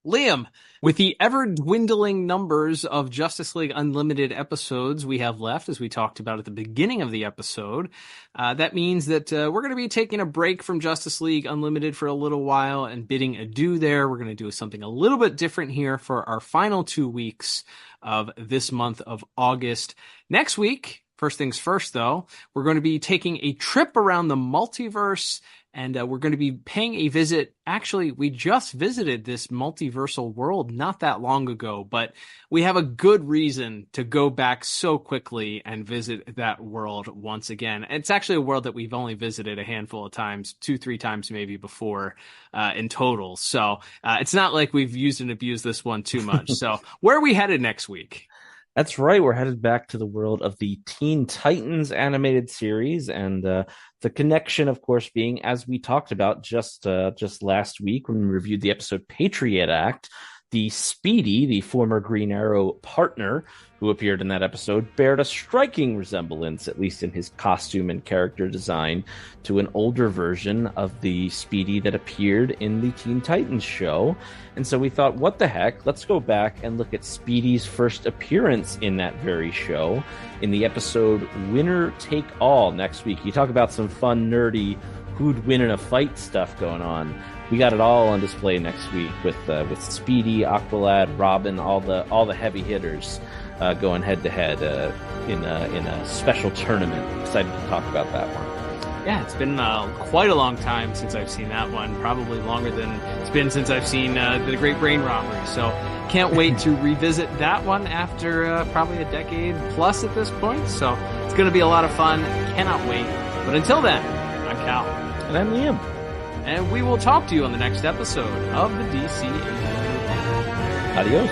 Liam, with the ever-dwindling numbers of Justice League Unlimited episodes we have left, as we talked about at the beginning of the episode, that means that we're going to be taking a break from Justice League Unlimited for a little while and bidding adieu there. We're going to do something a little bit different here for our final 2 weeks of this month of August. Next week, first things first, though, we're going to be taking a trip around the multiverse, and we're going to be paying a visit. Actually, we just visited this multiversal world not that long ago, but we have a good reason to go back so quickly and visit that world once again. It's actually a world that we've only visited a handful of times, 2-3 times maybe before in total. So it's not like we've used and abused this one too much. So where are we headed next week? That's right. We're headed back to the world of the Teen Titans animated series, and the connection, of course, being, as we talked about just last week when we reviewed the episode Patriot Act, the Speedy, the former Green Arrow partner who appeared in that episode, bared a striking resemblance, at least in his costume and character design, to an older version of the Speedy that appeared in the Teen Titans show. And so we thought, what the heck, let's go back and look at Speedy's first appearance in that very show in the episode Winner Take All next week. You talk about some fun, nerdy, who'd win in a fight stuff going on. We got it all on display next week with Speedy, Aqualad, Robin, all the heavy hitters going head to head in a special tournament. Excited to talk about that one. Yeah, it's been quite a long time since I've seen that one. Probably longer than it's been since I've seen the Great Brain Robbery. So can't wait to revisit that one after probably a decade plus at this point. So it's going to be a lot of fun. Cannot wait. But until then, I'm Cal. And I'm Liam. And we will talk to you on the next episode of the DCAU. Adios.